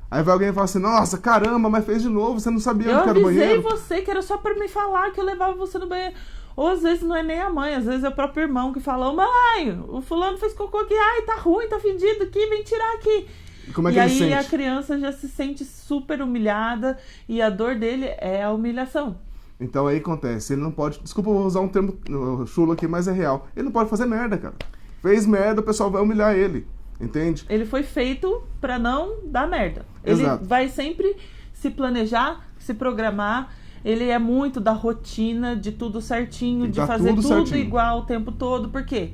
Aí vai alguém e fala assim, nossa, caramba, mas fez de novo, você não sabia onde era o banheiro? Eu avisei você que era só pra me falar que eu levava você no banheiro. Ou às vezes não é nem a mãe, às vezes é o próprio irmão que fala, mãe, o fulano fez cocô aqui, ai, tá ruim, tá fedido aqui, vem tirar aqui. Como é que ele aí sente? A criança já se sente super humilhada e a dor dele é a humilhação. Então aí acontece, ele não pode, desculpa, eu vou usar um termo chulo aqui, mas é real. Ele não pode fazer merda, cara. Fez merda, o pessoal vai humilhar ele. Entende? Ele foi feito pra não dar merda. Exato. Ele vai sempre se planejar, se programar. Ele é muito da rotina, de tudo certinho, de fazer tudo igual o tempo todo. Por quê?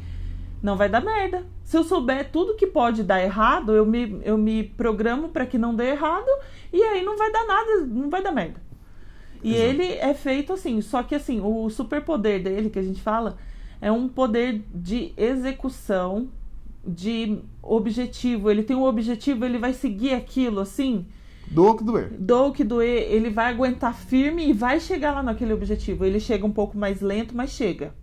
Não vai dar merda. Se eu souber tudo que pode dar errado, eu me programo pra que não dê errado. E aí não vai dar nada, não vai dar merda. E Exato. ele é feito assim. Só que assim, o superpoder dele, que a gente fala, é um poder de execução, de objetivo. Ele tem um objetivo, ele vai seguir aquilo assim, doa o que doer. Doa o que doer, ele vai aguentar firme e vai chegar lá naquele objetivo. Ele chega um pouco mais lento, mas chega.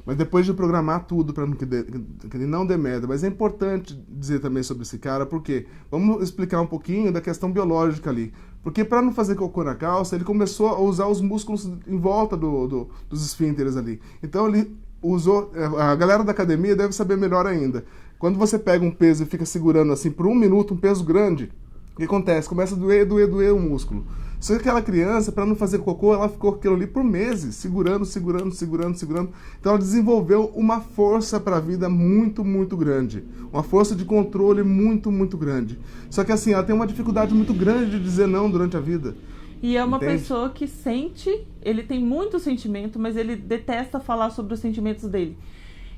Mas depois de programar tudo para que ele não dê merda. Mas é importante dizer também sobre esse cara, porque vamos explicar um pouquinho da questão biológica ali. Porque para não fazer cocô na calça, ele começou a usar os músculos em volta dos esfínteres ali. Então ele usou, a galera da academia deve saber melhor ainda. Quando você pega um peso e fica segurando assim por 1 minuto, um peso grande, o que acontece? Começa a doer o músculo. Só que aquela criança, para não fazer cocô, ela ficou aquilo ali por meses, segurando. Então ela desenvolveu uma força para a vida muito, muito grande. Uma força de controle muito, muito grande. Só que assim, ela tem uma dificuldade muito grande de dizer não durante a vida. E é uma pessoa que sente, ele tem muito sentimento, mas ele detesta falar sobre os sentimentos dele.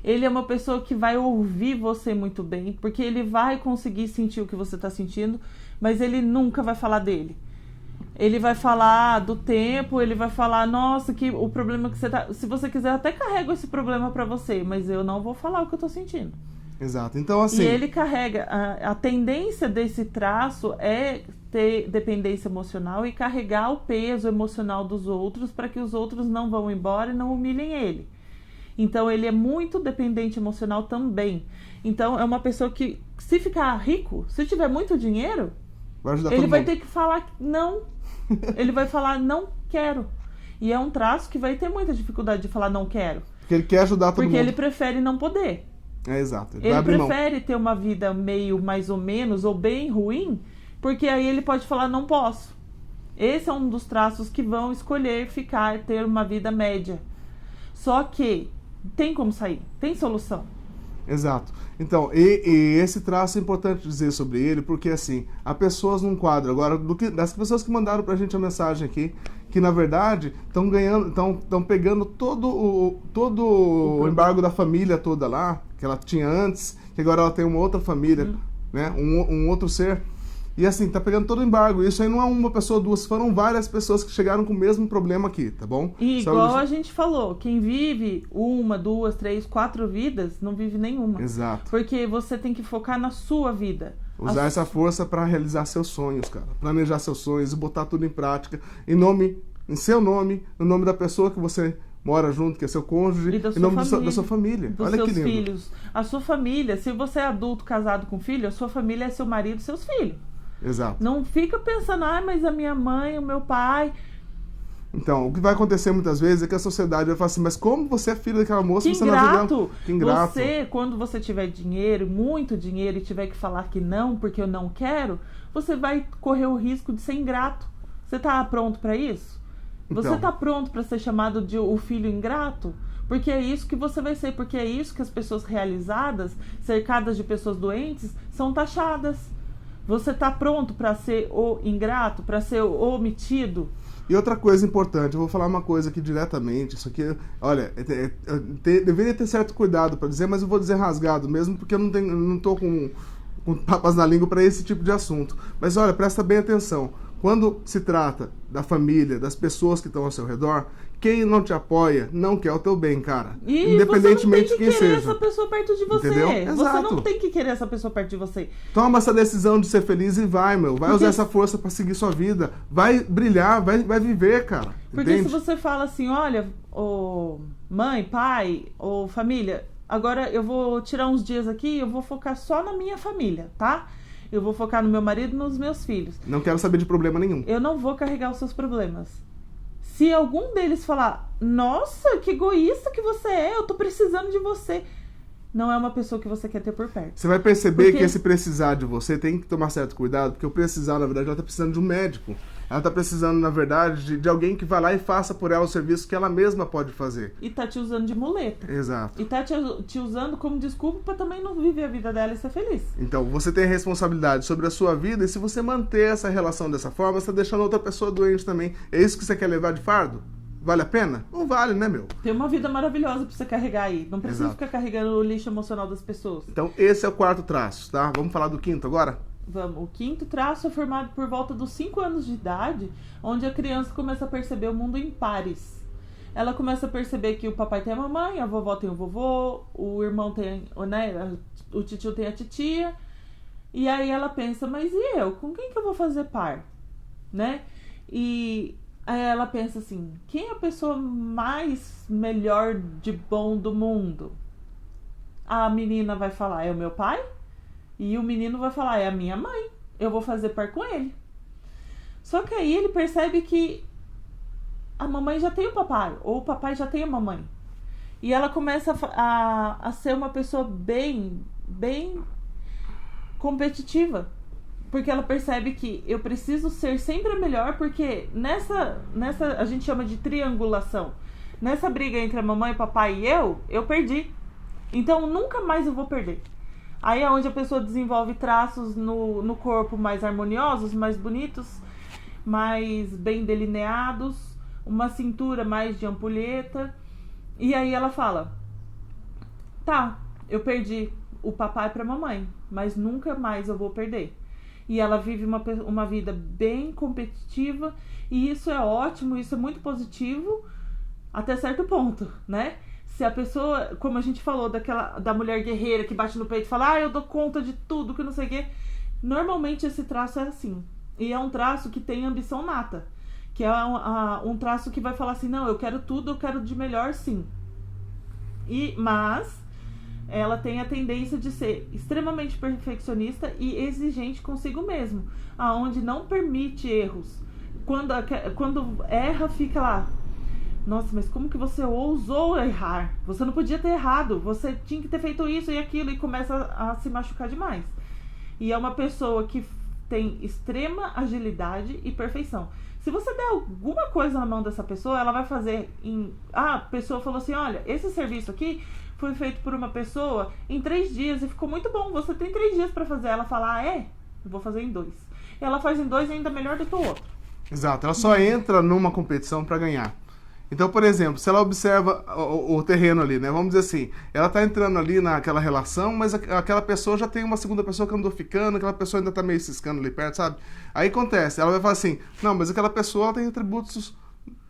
Ele é uma pessoa que vai ouvir você muito bem, porque ele vai conseguir sentir o que você está sentindo, mas ele nunca vai falar dele. Ele vai falar do tempo, ele vai falar, nossa, que o problema que você tá... Se você quiser, eu até carrego esse problema para você, mas eu não vou falar o que eu tô sentindo. Exato. Então, assim... E ele carrega... A tendência desse traço é ter dependência emocional e carregar o peso emocional dos outros para que os outros não vão embora e não humilhem ele. Então, ele é muito dependente emocional também. Então, é uma pessoa que, se ficar rico, se tiver muito dinheiro, Vai ajudar Ele todo vai mundo. ter que falar não. Ele vai falar não quero. E é um traço que vai ter muita dificuldade de falar não quero. Porque ele quer ajudar todo Porque mundo. ele prefere não poder. É exato. Ele vai Ele abrir mão. prefere ter uma vida meio mais ou menos ou bem ruim, porque aí ele pode falar não posso. Esse é um dos traços que vão escolher ficar, ter uma vida média. Só que tem como sair, tem solução. Exato. Então, e esse traço é importante dizer sobre ele, porque assim, há pessoas num quadro agora, das pessoas que mandaram pra gente a mensagem aqui, que na verdade estão ganhando, estão pegando todo o embargo da família toda lá, que ela tinha antes, que agora ela tem uma outra família, né? Um outro ser. E assim, tá pegando todo o embargo. Isso aí não é uma pessoa, duas, foram várias pessoas que chegaram com o mesmo problema aqui, tá bom? E igual a gente falou, quem vive 1, 2, 3, 4 vidas, não vive nenhuma. Exato. Porque você tem que focar na sua vida. Usar essa força para realizar seus sonhos, cara. Planejar seus sonhos e botar tudo em prática. Em seu nome, no nome da pessoa que você mora junto, que é seu cônjuge, E da em sua nome família, da sua família. dos Olha seus que lindo. filhos. A sua família, se você é adulto casado com filho, a sua família é seu marido e seus filhos. Exato. Não fica pensando, mas a minha mãe, o meu pai. Então, o que vai acontecer muitas vezes é que a sociedade vai falar assim, mas como você é filho daquela moça, Que você não é ingrato! Que ingrato. Você, quando você tiver dinheiro, muito dinheiro, e tiver que falar que não, porque eu não quero, você vai correr o risco de ser ingrato. Você tá pronto para isso? Você Então. tá pronto para ser chamado de o filho ingrato? Porque é isso que você vai ser, porque é isso que as pessoas realizadas, cercadas de pessoas doentes, são taxadas. Você tá pronto para ser o ingrato, para ser o omitido? E outra coisa importante, eu vou falar uma coisa aqui diretamente, isso aqui, olha, deveria ter certo cuidado para dizer, mas eu vou dizer rasgado mesmo, porque eu não tô com papas na língua para esse tipo de assunto. Mas olha, presta bem atenção. Quando se trata da família, das pessoas que estão ao seu redor, quem não te apoia não quer o teu bem, cara. E Independentemente você não tem que de quem querer seja. essa pessoa perto de você. Entendeu? Você Exato. não tem que querer essa pessoa perto de você. Toma essa decisão de ser feliz e vai, meu. Vai Porque usar essa força pra seguir sua vida. Vai brilhar, vai viver, cara. Porque Entende? se você fala assim, olha, mãe, pai, ou família, agora eu vou tirar uns dias aqui e eu vou focar só na minha família, tá? Eu vou focar no meu marido e nos meus filhos. Não quero saber de problema nenhum. Eu não vou carregar os seus problemas. Se algum deles falar, nossa, que egoísta que você é, eu tô precisando de você. Não é uma pessoa que você quer ter por perto. Você vai perceber Porque- que esse precisar de você tem que tomar certo cuidado, porque o precisar, na verdade, ela tá precisando de um médico. Ela tá precisando, na verdade, de alguém que vá lá e faça por ela o serviço que ela mesma pode fazer. E tá te usando de muleta. Exato. E tá te usando como desculpa pra também não viver a vida dela e ser feliz. Então, você tem a responsabilidade sobre a sua vida e se você manter essa relação dessa forma, você tá deixando outra pessoa doente também. É isso que você quer levar de fardo? Vale a pena? Não vale, né, meu? Tem uma vida maravilhosa pra você carregar aí. Não precisa Exato. ficar carregando o lixo emocional das pessoas. Então, esse é o quarto traço, tá? Vamos falar do quinto agora? Vamos. O quinto traço é formado por volta dos 5 anos de idade, onde a criança começa a perceber o mundo em pares. Ela começa a perceber que o papai tem a mamãe, a vovó tem o vovô, o irmão tem, né, o titio tem a titia. E aí ela pensa, mas e eu? Com quem que eu vou fazer par? Né? E aí ela pensa assim, quem é a pessoa mais melhor de bom do mundo? A menina vai falar, é o meu pai? E o menino vai falar, é a minha mãe, eu vou fazer par com ele. Só que aí ele percebe que a mamãe já tem o papai, ou o papai já tem a mamãe. E ela começa a ser uma pessoa bem competitiva. Porque ela percebe que eu preciso ser sempre a melhor, porque nessa a gente chama de triangulação. Nessa briga entre a mamãe, o papai e eu perdi. Então nunca mais eu vou perder. Aí é onde a pessoa desenvolve traços no corpo mais harmoniosos, mais bonitos, mais bem delineados, uma cintura mais de ampulheta. E aí ela fala, tá, eu perdi o papai pra mamãe, mas nunca mais eu vou perder. E ela vive uma vida bem competitiva, e isso é ótimo, isso é muito positivo, até certo ponto, né? Se a pessoa, como a gente falou, da mulher guerreira que bate no peito e fala, eu dou conta de tudo, que não sei o quê. Normalmente esse traço é assim. E é um traço que tem ambição nata. Que é um traço que vai falar assim, não, eu quero tudo, eu quero de melhor sim. Mas ela tem a tendência de ser extremamente perfeccionista e exigente consigo mesmo, aonde não permite erros. Quando erra, fica lá: nossa, mas como que você ousou errar? Você não podia ter errado, você tinha que ter feito isso e aquilo, e começa a se machucar demais. E é uma pessoa que tem extrema agilidade e perfeição. Se você der alguma coisa na mão dessa pessoa, ela vai fazer a pessoa falou assim: olha, esse serviço aqui foi feito por uma pessoa em 3 dias e ficou muito bom, você tem 3 dias pra fazer. Ela fala: ah, é? Eu vou fazer em 2. E ela faz em 2 ainda melhor do que o outro. Exato, ela só entra numa competição para ganhar. Então, por exemplo, se ela observa o terreno ali, né? Vamos dizer assim, ela tá entrando ali naquela relação, mas aquela pessoa já tem uma segunda pessoa que andou ficando, aquela pessoa ainda tá meio ciscando ali perto, sabe? Aí acontece, ela vai falar assim: não, mas aquela pessoa ela tem atributos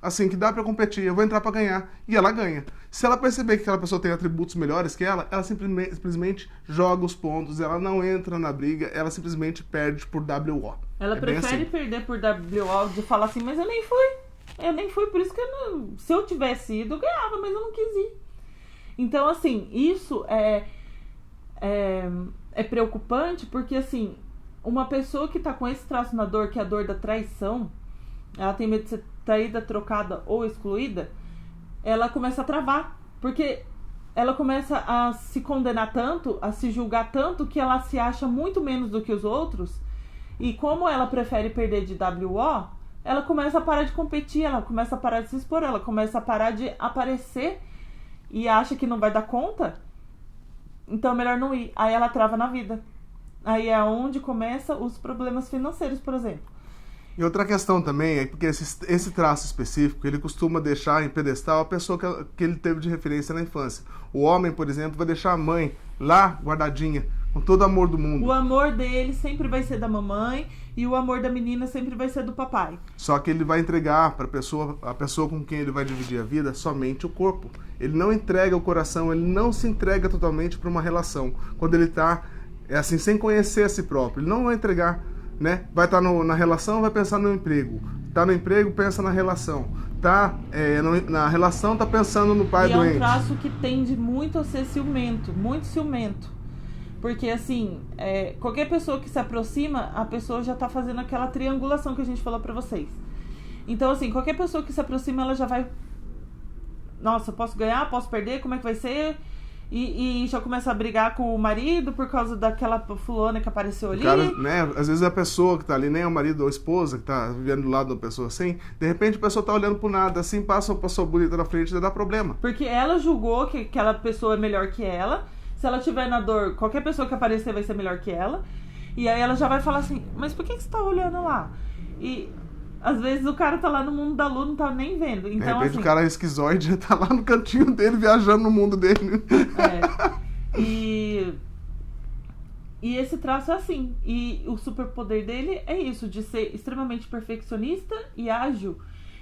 assim que dá para competir, eu vou entrar para ganhar. E ela ganha. Se ela perceber que aquela pessoa tem atributos melhores que ela simplesmente joga os pontos, ela não entra na briga, ela simplesmente perde por WO. Ela prefere perder por WO, de falar assim: mas eu nem fui, por isso que se eu tivesse ido, eu ganhava, mas eu não quis ir. Então, assim, isso é preocupante, porque, assim, uma pessoa que tá com esse traço na dor, que é a dor da traição, ela tem medo de ser traída, trocada ou excluída, ela começa a travar, porque ela começa a se condenar tanto, a se julgar tanto, que ela se acha muito menos do que os outros, e como ela prefere perder de WO, ela começa a parar de competir, ela começa a parar de se expor, ela começa a parar de aparecer e acha que não vai dar conta, então é melhor não ir. Aí ela trava na vida. Aí é onde começam os problemas financeiros, por exemplo. E outra questão também é porque esse traço específico, ele costuma deixar em pedestal a pessoa que ele teve de referência na infância. O homem, por exemplo, vai deixar a mãe lá guardadinha, com todo o amor do mundo. O amor dele sempre vai ser da mamãe e o amor da menina sempre vai ser do papai. Só que ele vai entregar para a pessoa com quem ele vai dividir a vida, somente o corpo. Ele não entrega o coração, ele não se entrega totalmente para uma relação. Quando ele está, assim, sem conhecer a si próprio, ele não vai entregar, né? Vai estar na relação, vai pensar no emprego. Tá no emprego, pensa na relação. Tá na relação, tá pensando no pai doente. É um traço que tende muito a ser ciumento, muito ciumento. Porque, assim, qualquer pessoa que se aproxima, a pessoa já tá fazendo aquela triangulação que a gente falou pra vocês. Então, assim, qualquer pessoa que se aproxima, ela já vai: nossa, posso ganhar, posso perder, como é que vai ser? E já começa a brigar com o marido por causa daquela fulana que apareceu ali. Cara, né, às vezes a pessoa que tá ali, nem é o marido ou a esposa que tá vivendo do lado da pessoa assim, de repente a pessoa tá olhando pro nada, assim, passa uma pessoa bonita na frente e dá problema. Porque ela julgou que aquela pessoa é melhor que ela. Se ela tiver na dor, qualquer pessoa que aparecer vai ser melhor que ela. E aí ela já vai falar assim: mas por que você tá olhando lá? E às vezes o cara tá lá no mundo da lua, não tá nem vendo. Então, de repente assim, o cara é esquizoide, tá lá no cantinho dele, viajando no mundo dele. E esse traço é assim. E o superpoder dele é isso, de ser extremamente perfeccionista e ágil.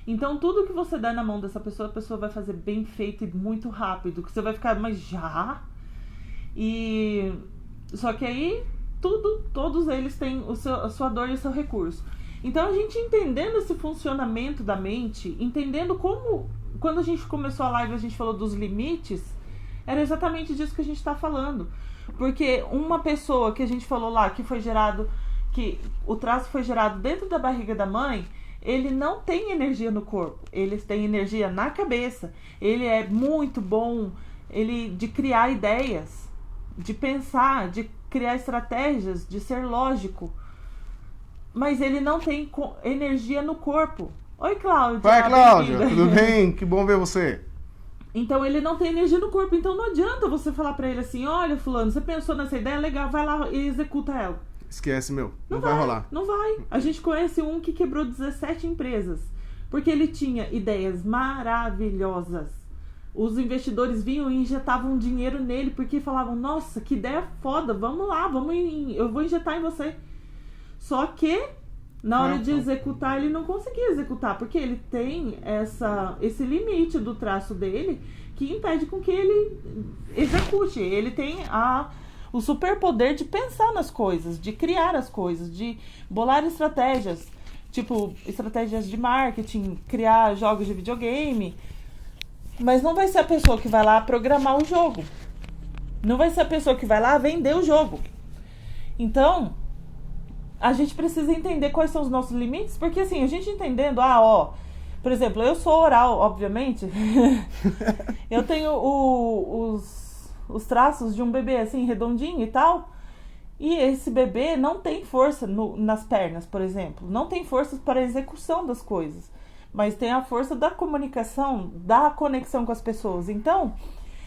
Então tudo que você der na mão dessa pessoa, a pessoa vai fazer bem feito e muito rápido. Que você vai ficar: mas já? E só que aí todos eles têm a sua dor e o seu recurso. Então a gente entendendo esse funcionamento da mente, entendendo como, quando a gente começou a live, a gente falou dos limites, era exatamente disso que a gente está falando. Porque uma pessoa que a gente falou lá, que o traço foi gerado dentro da barriga da mãe, ele não tem energia no corpo, ele tem energia na cabeça. Ele é muito bom de criar ideias, de pensar, de criar estratégias, de ser lógico. Mas ele não tem energia no corpo. Oi, Cláudia. Vai, Cláudia, tudo bem? Que bom ver você. Então ele não tem energia no corpo. Então não adianta você falar pra ele assim: olha, fulano, você pensou nessa ideia, legal, vai lá e executa ela. Esquece, meu. Não vai rolar. Não vai. A gente conhece um que quebrou 17 empresas. Porque ele tinha ideias maravilhosas. Os investidores vinham e injetavam dinheiro nele, porque falavam: nossa, que ideia foda, vamos lá, eu vou injetar em você. Só que na hora de executar, ele não conseguia executar, porque ele tem esse limite do traço dele que impede com que ele execute. Ele tem o superpoder de pensar nas coisas, de criar as coisas, de bolar estratégias, tipo estratégias de marketing, criar jogos de videogame. Mas não vai ser a pessoa que vai lá programar o jogo. Não vai ser a pessoa que vai lá vender o jogo. Então, a gente precisa entender quais são os nossos limites, porque assim, a gente entendendo, por exemplo, eu sou oral, obviamente. Eu tenho os traços de um bebê assim, redondinho e tal. E esse bebê não tem força nas pernas, por exemplo. Não tem força para a execução das coisas. Mas tem a força da comunicação, da conexão com as pessoas. Então,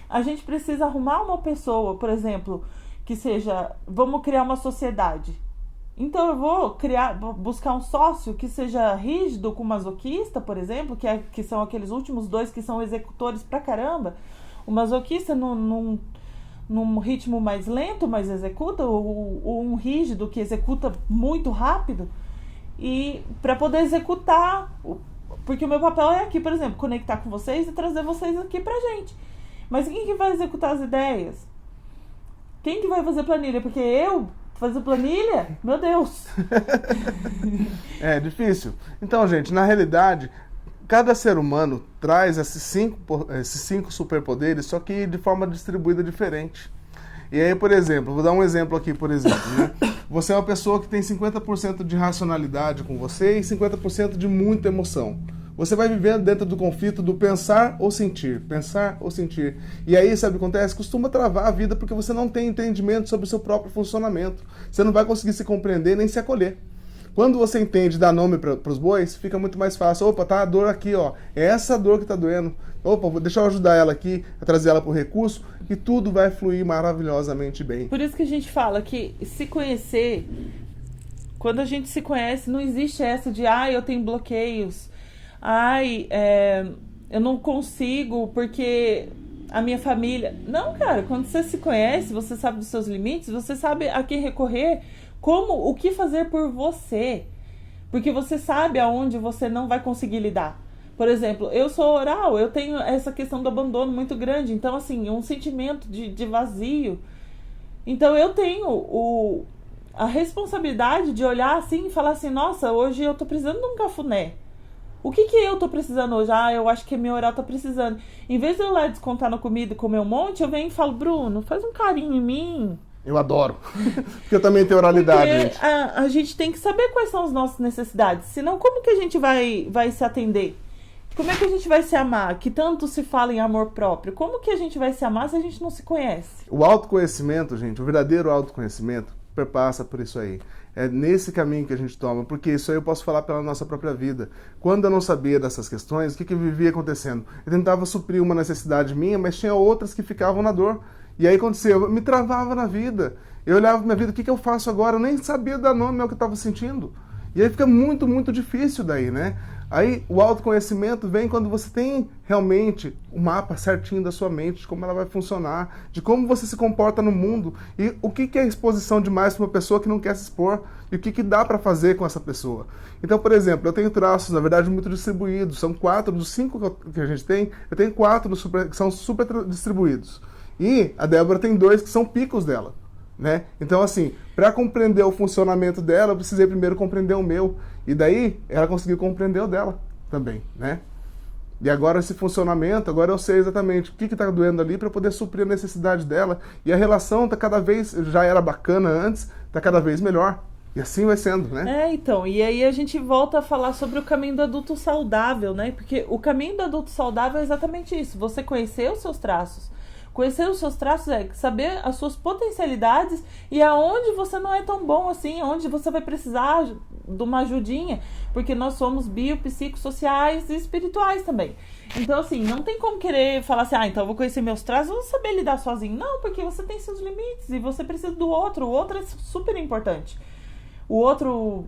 a gente precisa arrumar uma pessoa, por exemplo, que seja... Vamos criar uma sociedade. Então eu vou buscar um sócio que seja rígido com masoquista, por exemplo, que são aqueles últimos dois que são executores pra caramba. O masoquista num ritmo mais lento, mas executa, ou um rígido que executa muito rápido. E para poder executar, porque o meu papel é aqui, por exemplo, conectar com vocês e trazer vocês aqui pra gente. Mas quem que vai executar as ideias? Quem que vai fazer planilha? Porque eu... fazer planilha? Meu Deus! É difícil. Então, gente, na realidade, cada ser humano traz esses cinco superpoderes, só que de forma distribuída diferente. E aí, por exemplo, vou dar um exemplo aqui, por exemplo, né? Você é uma pessoa que tem 50% de racionalidade com você e 50% de muita emoção. Você vai vivendo dentro do conflito do pensar ou sentir. Pensar ou sentir. E aí, sabe o que acontece? Costuma travar a vida porque você não tem entendimento sobre o seu próprio funcionamento. Você não vai conseguir se compreender nem se acolher. Quando você entende, dá nome para os bois, fica muito mais fácil. Opa, tá a dor aqui, ó. É essa dor que tá doendo. Opa, deixa eu ajudar ela aqui, a trazer ela pro recurso, e tudo vai fluir maravilhosamente bem. Por isso que a gente fala que se conhecer, quando a gente se conhece, não existe essa de, eu tenho bloqueios. Eu não consigo porque a minha família... Não, cara, quando você se conhece, você sabe dos seus limites, você sabe a quem recorrer, o que fazer por você. Porque você sabe aonde você não vai conseguir lidar. Por exemplo, eu sou oral, eu tenho essa questão do abandono muito grande. Então, assim, um sentimento de vazio. Então, eu tenho a responsabilidade de olhar assim e falar assim, nossa, hoje eu tô precisando de um cafuné. O que eu tô precisando hoje? Eu acho que minha oral tá precisando. Em vez de eu lá descontar na comida e comer um monte, eu venho e falo, Bruno, faz um carinho em mim. Eu adoro. Porque eu também tenho oralidade, gente. A gente tem que saber quais são as nossas necessidades. Senão, como que a gente vai se atender? Como é que a gente vai se amar? Que tanto se fala em amor próprio. Como que a gente vai se amar se a gente não se conhece? O autoconhecimento, gente, o verdadeiro autoconhecimento, perpassa por isso aí. É nesse caminho que a gente toma, porque isso aí eu posso falar pela nossa própria vida. Quando eu não sabia dessas questões, o que vivia acontecendo? Eu tentava suprir uma necessidade minha, mas tinha outras que ficavam na dor. E aí acontecia, eu me travava na vida. Eu olhava pra minha vida, o que eu faço agora? Eu nem sabia dar nome ao que eu estava sentindo. E aí fica muito, muito difícil daí, né? Aí o autoconhecimento vem quando você tem realmente o mapa certinho da sua mente, de como ela vai funcionar, de como você se comporta no mundo e o que é exposição demais para uma pessoa que não quer se expor e o que dá para fazer com essa pessoa. Então, por exemplo, eu tenho traços, na verdade, muito distribuídos. São 4 dos 5 que a gente tem, eu tenho 4 que são super distribuídos. E a Débora tem 2 que são picos dela. Né? Então, assim, para compreender o funcionamento dela, eu precisei primeiro compreender o meu. E daí, ela conseguiu compreender o dela também, né? E agora esse funcionamento, agora eu sei exatamente o que está doendo ali para poder suprir a necessidade dela. E a relação tá cada vez, já era bacana antes, tá cada vez melhor. E assim vai sendo, né? Então, e aí a gente volta a falar sobre o caminho do adulto saudável, né? Porque o caminho do adulto saudável é exatamente isso. Você conhecer os seus traços. Conhecer os seus traços é saber as suas potencialidades e aonde você não é tão bom assim, onde você vai precisar de uma ajudinha, porque nós somos biopsicossociais e espirituais também. Então, assim, não tem como querer falar assim, então eu vou conhecer meus traços, eu vou saber lidar sozinho. Não, porque você tem seus limites e você precisa do outro. O outro é super importante. O outro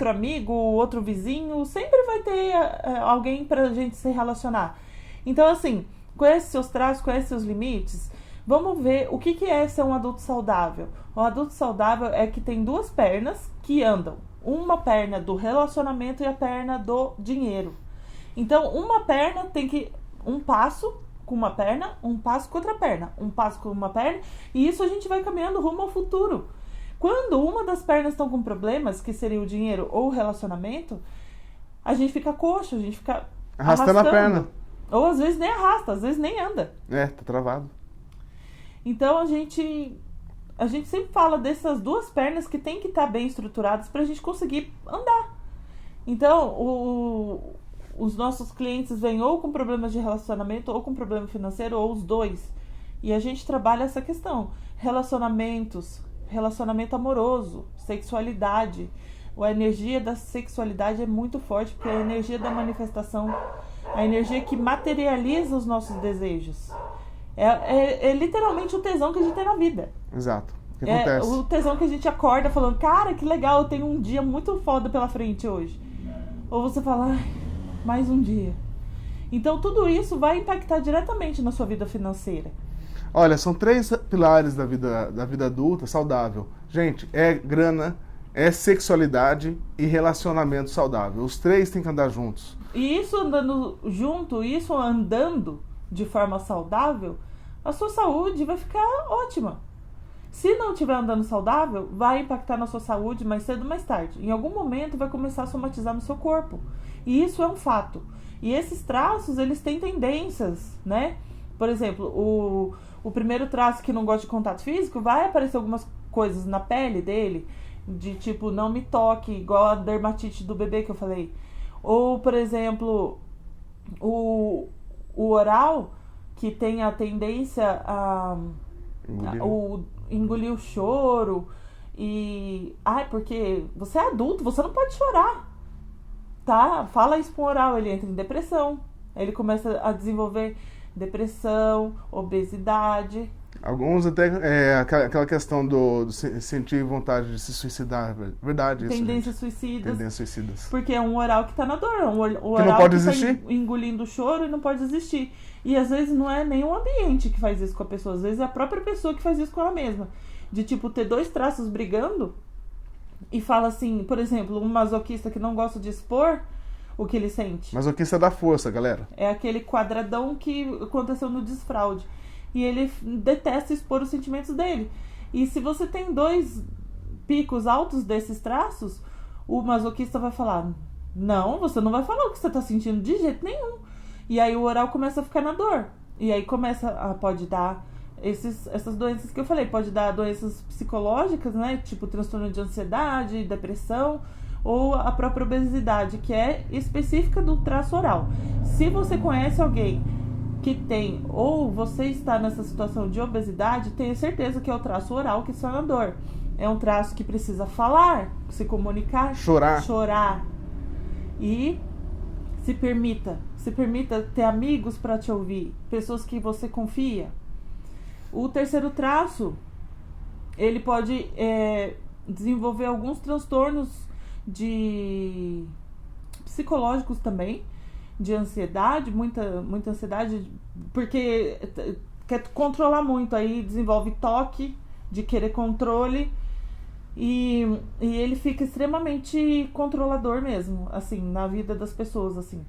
amigo, o outro vizinho, sempre vai ter alguém pra gente se relacionar. Então, assim, conhece seus traços, conhece seus limites. Vamos ver o que é ser um adulto saudável. Um adulto saudável é que tem 2 pernas que andam. Uma perna do relacionamento e a perna do dinheiro. Então, uma perna tem que... Um passo com uma perna, um passo com outra perna. Um passo com uma perna. E isso a gente vai caminhando rumo ao futuro. Quando uma das pernas estão com problemas, que seria o dinheiro ou o relacionamento, a gente fica coxo, a gente fica arrastando a perna. Ou às vezes nem arrasta, às vezes nem anda. Tá travado. Então a gente sempre fala dessas duas pernas que tem que estar bem estruturadas para a gente conseguir andar. Então, os nossos clientes vêm ou com problemas de relacionamento, ou com problema financeiro, ou os dois. E a gente trabalha essa questão. Relacionamento amoroso, sexualidade. A energia da sexualidade é muito forte, porque é a energia da manifestação, a energia que materializa os nossos desejos. É literalmente o tesão que a gente tem na vida. Exato. O que acontece? O tesão que a gente acorda falando, cara, que legal, eu tenho um dia muito foda pela frente hoje. Ou você fala, ai, mais um dia. Então tudo isso vai impactar diretamente na sua vida financeira. Olha, são 3 pilares da vida adulta saudável. Gente, é grana, é sexualidade e relacionamento saudável. Os 3 têm que andar juntos. E isso andando junto, isso andando de forma saudável, a sua saúde vai ficar ótima. Se não estiver andando saudável, vai impactar na sua saúde mais cedo ou mais tarde. Em algum momento vai começar a somatizar no seu corpo. E isso é um fato. E esses traços, eles têm tendências, né? Por exemplo, o primeiro traço que não gosta de contato físico, vai aparecer algumas coisas na pele dele, de tipo, não me toque, igual a dermatite do bebê que eu falei. Ou, por exemplo, o oral, que tem a tendência a engolir o choro. E... porque você é adulto, você não pode chorar. Tá? Fala isso com o oral, ele entra em depressão. Ele começa a desenvolver depressão, obesidade. Alguns até, aquela questão do sentir vontade de se suicidar, verdade isso. Tendências suicidas. Tendências suicidas. Porque é um oral que tá na dor, o oral que não pode que existir. tá engolindo o choro e não pode existir. E às vezes não é nem o ambiente que faz isso com a pessoa, às vezes é a própria pessoa que faz isso com ela mesma. De tipo, ter 2 traços brigando e fala assim, por exemplo, um masoquista que não gosta de expor o que ele sente. Masoquista dá força, galera. É aquele quadradão que aconteceu no desfraude. E ele detesta expor os sentimentos dele. E se você tem 2 picos altos desses traços, o masoquista vai falar, não, você não vai falar o que você está sentindo de jeito nenhum. E aí o oral começa a ficar na dor. E aí pode dar essas doenças que eu falei. Pode dar doenças psicológicas, né? Tipo transtorno de ansiedade, depressão, ou a própria obesidade, que é específica do traço oral. Se você conhece alguém que tem, ou você está nessa situação de obesidade, tenha certeza que é o traço oral que está na dor. É um traço que precisa falar, se comunicar, chorar. E se permita ter amigos para te ouvir, pessoas que você confia. O terceiro traço, ele pode desenvolver alguns transtornos psicológicos também, de ansiedade, muita ansiedade, porque quer controlar muito, aí desenvolve toque, de querer controle, e ele fica extremamente controlador mesmo, assim, na vida das pessoas, assim.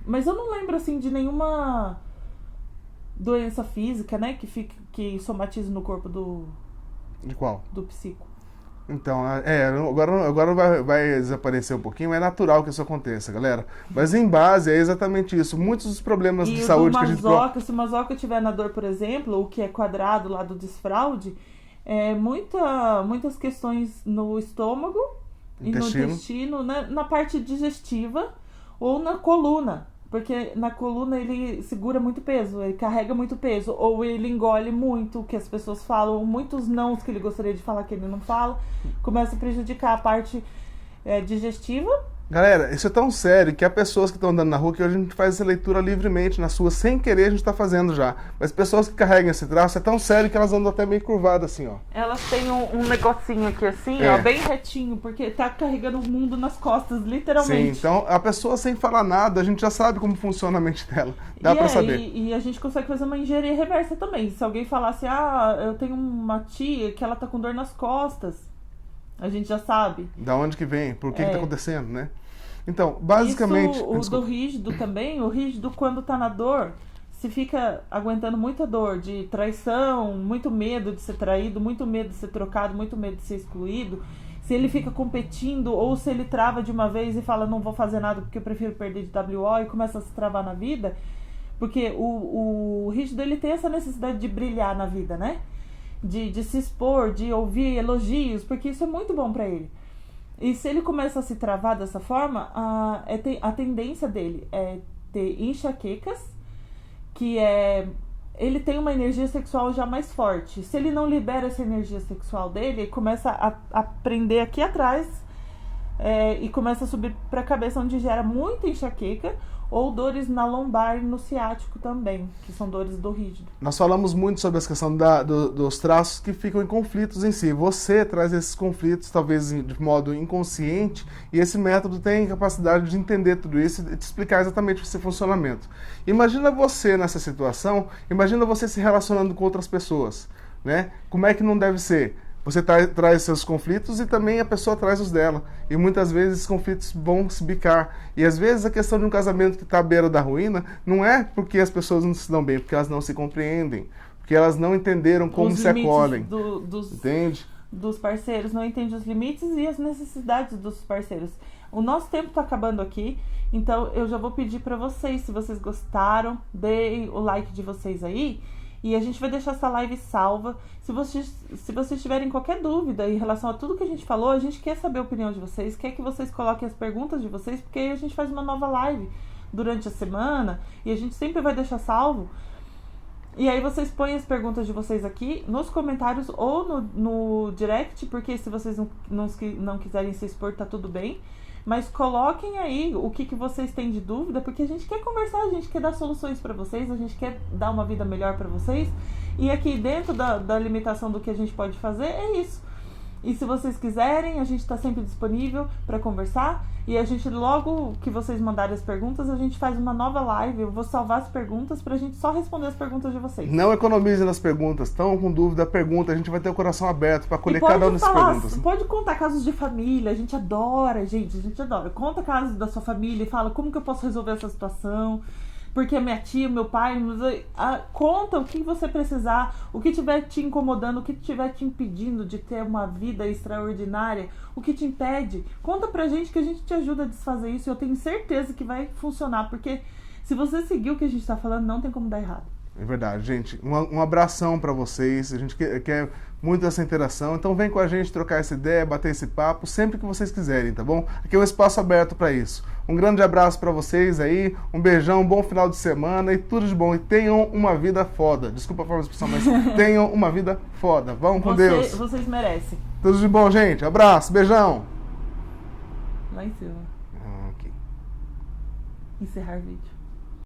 Mas eu não lembro, assim, de nenhuma doença física, né, que somatiza no corpo De qual? do psico. Então, agora vai desaparecer um pouquinho, é natural que isso aconteça, galera. Mas em base é exatamente isso. Muitos dos problemas de saúde que a gente... Se o masoca estiver na dor, por exemplo, o que é quadrado lá do desfraude, muitas questões no estômago e no intestino, na parte digestiva ou na coluna. Porque na coluna ele segura muito peso, ele carrega muito peso, ou ele engole muito, que as pessoas falam, muitos nãos que ele gostaria de falar que ele não fala, começa a prejudicar a parte digestiva. Galera, isso é tão sério que há pessoas que estão andando na rua que hoje a gente faz essa leitura livremente nas ruas, sem querer a gente está fazendo já. Mas pessoas que carregam esse traço é tão sério que elas andam até meio curvadas assim, ó. Elas têm um negocinho aqui assim, ó, bem retinho, porque tá carregando o mundo nas costas, literalmente. Sim, então a pessoa sem falar nada, a gente já sabe como funciona a mente dela. Dá pra saber. E a gente consegue fazer uma engenharia reversa também. Se alguém falasse, eu tenho uma tia que ela tá com dor nas costas, a gente já sabe. Da onde que vem? Por que tá acontecendo, né? Então, basicamente... Do rígido também, o rígido quando tá na dor, se fica aguentando muita dor de traição, muito medo de ser traído, muito medo de ser trocado, muito medo de ser excluído, se ele fica competindo ou se ele trava de uma vez e fala não vou fazer nada porque eu prefiro perder de WO e começa a se travar na vida, Porque o rígido, ele tem essa necessidade de brilhar na vida, né? De se expor, de ouvir elogios, porque isso é muito bom pra ele. E se ele começa a se travar dessa forma, a tendência dele é ter enxaquecas, que é... Ele tem uma energia sexual já mais forte. Se ele não libera essa energia sexual dele, ele começa a prender aqui atrás e começa a subir para a cabeça, onde gera muita enxaqueca, ou dores na lombar e no ciático também, que são dores do rígido. Nós falamos muito sobre essa questão dos traços que ficam em conflitos em si. Você traz esses conflitos, talvez de modo inconsciente, e esse método tem a capacidade de entender tudo isso e te explicar exatamente esse funcionamento. Imagina você nessa situação, imagina você se relacionando com outras pessoas, né? Como é que não deve ser? Você traz seus conflitos e também a pessoa traz os dela. E muitas vezes esses conflitos vão se bicar. E às vezes a questão de um casamento que está à beira da ruína não é porque as pessoas não se dão bem, porque elas não se compreendem, porque elas não entenderam como se acolhem. Entende? Dos parceiros, não entende os limites e as necessidades dos parceiros. O nosso tempo está acabando aqui, então eu já vou pedir para vocês, se vocês gostaram, deem o like de vocês aí. E a gente vai deixar essa live salva. Se vocês tiverem qualquer dúvida em relação a tudo que a gente falou, a gente quer saber a opinião de vocês, quer que vocês coloquem as perguntas de vocês, porque aí a gente faz uma nova live durante a semana e a gente sempre vai deixar salvo. E aí vocês põem as perguntas de vocês aqui nos comentários ou no direct, porque se vocês não quiserem se expor, tá tudo bem. Mas coloquem aí o que vocês têm de dúvida, porque a gente quer conversar, a gente quer dar soluções para vocês, a gente quer dar uma vida melhor para vocês. E aqui dentro da limitação do que a gente pode fazer, é isso. E se vocês quiserem, a gente está sempre disponível para conversar. E a gente, logo que vocês mandarem as perguntas, a gente faz uma nova live. Eu vou salvar as perguntas pra gente só responder as perguntas de vocês. Não economizem nas perguntas. Estão com dúvida, pergunta. A gente vai ter o coração aberto para acolher cada uma dessas perguntas. Pode contar casos de família. A gente adora, gente. A gente adora. Conta casos da sua família e fala como que eu posso resolver essa situação. Porque a minha tia, meu pai, conta o que você precisar, o que estiver te incomodando, o que estiver te impedindo de ter uma vida extraordinária, o que te impede. Conta pra gente que a gente te ajuda a desfazer isso e eu tenho certeza que vai funcionar, porque se você seguir o que a gente tá falando, não tem como dar errado. É verdade, gente. Um abração para vocês. A gente quer muito essa interação. Então vem com a gente trocar essa ideia, bater esse papo, sempre que vocês quiserem, tá bom? Aqui é um espaço aberto para isso. Um grande abraço para vocês aí. Um beijão, um bom final de semana e tudo de bom. E tenham uma vida foda. Desculpa a forma de expressão, mas tenham uma vida foda. Vão com Deus. Vocês merecem. Tudo de bom, gente. Abraço, beijão. Lá em cima. Ok. Encerrar vídeo.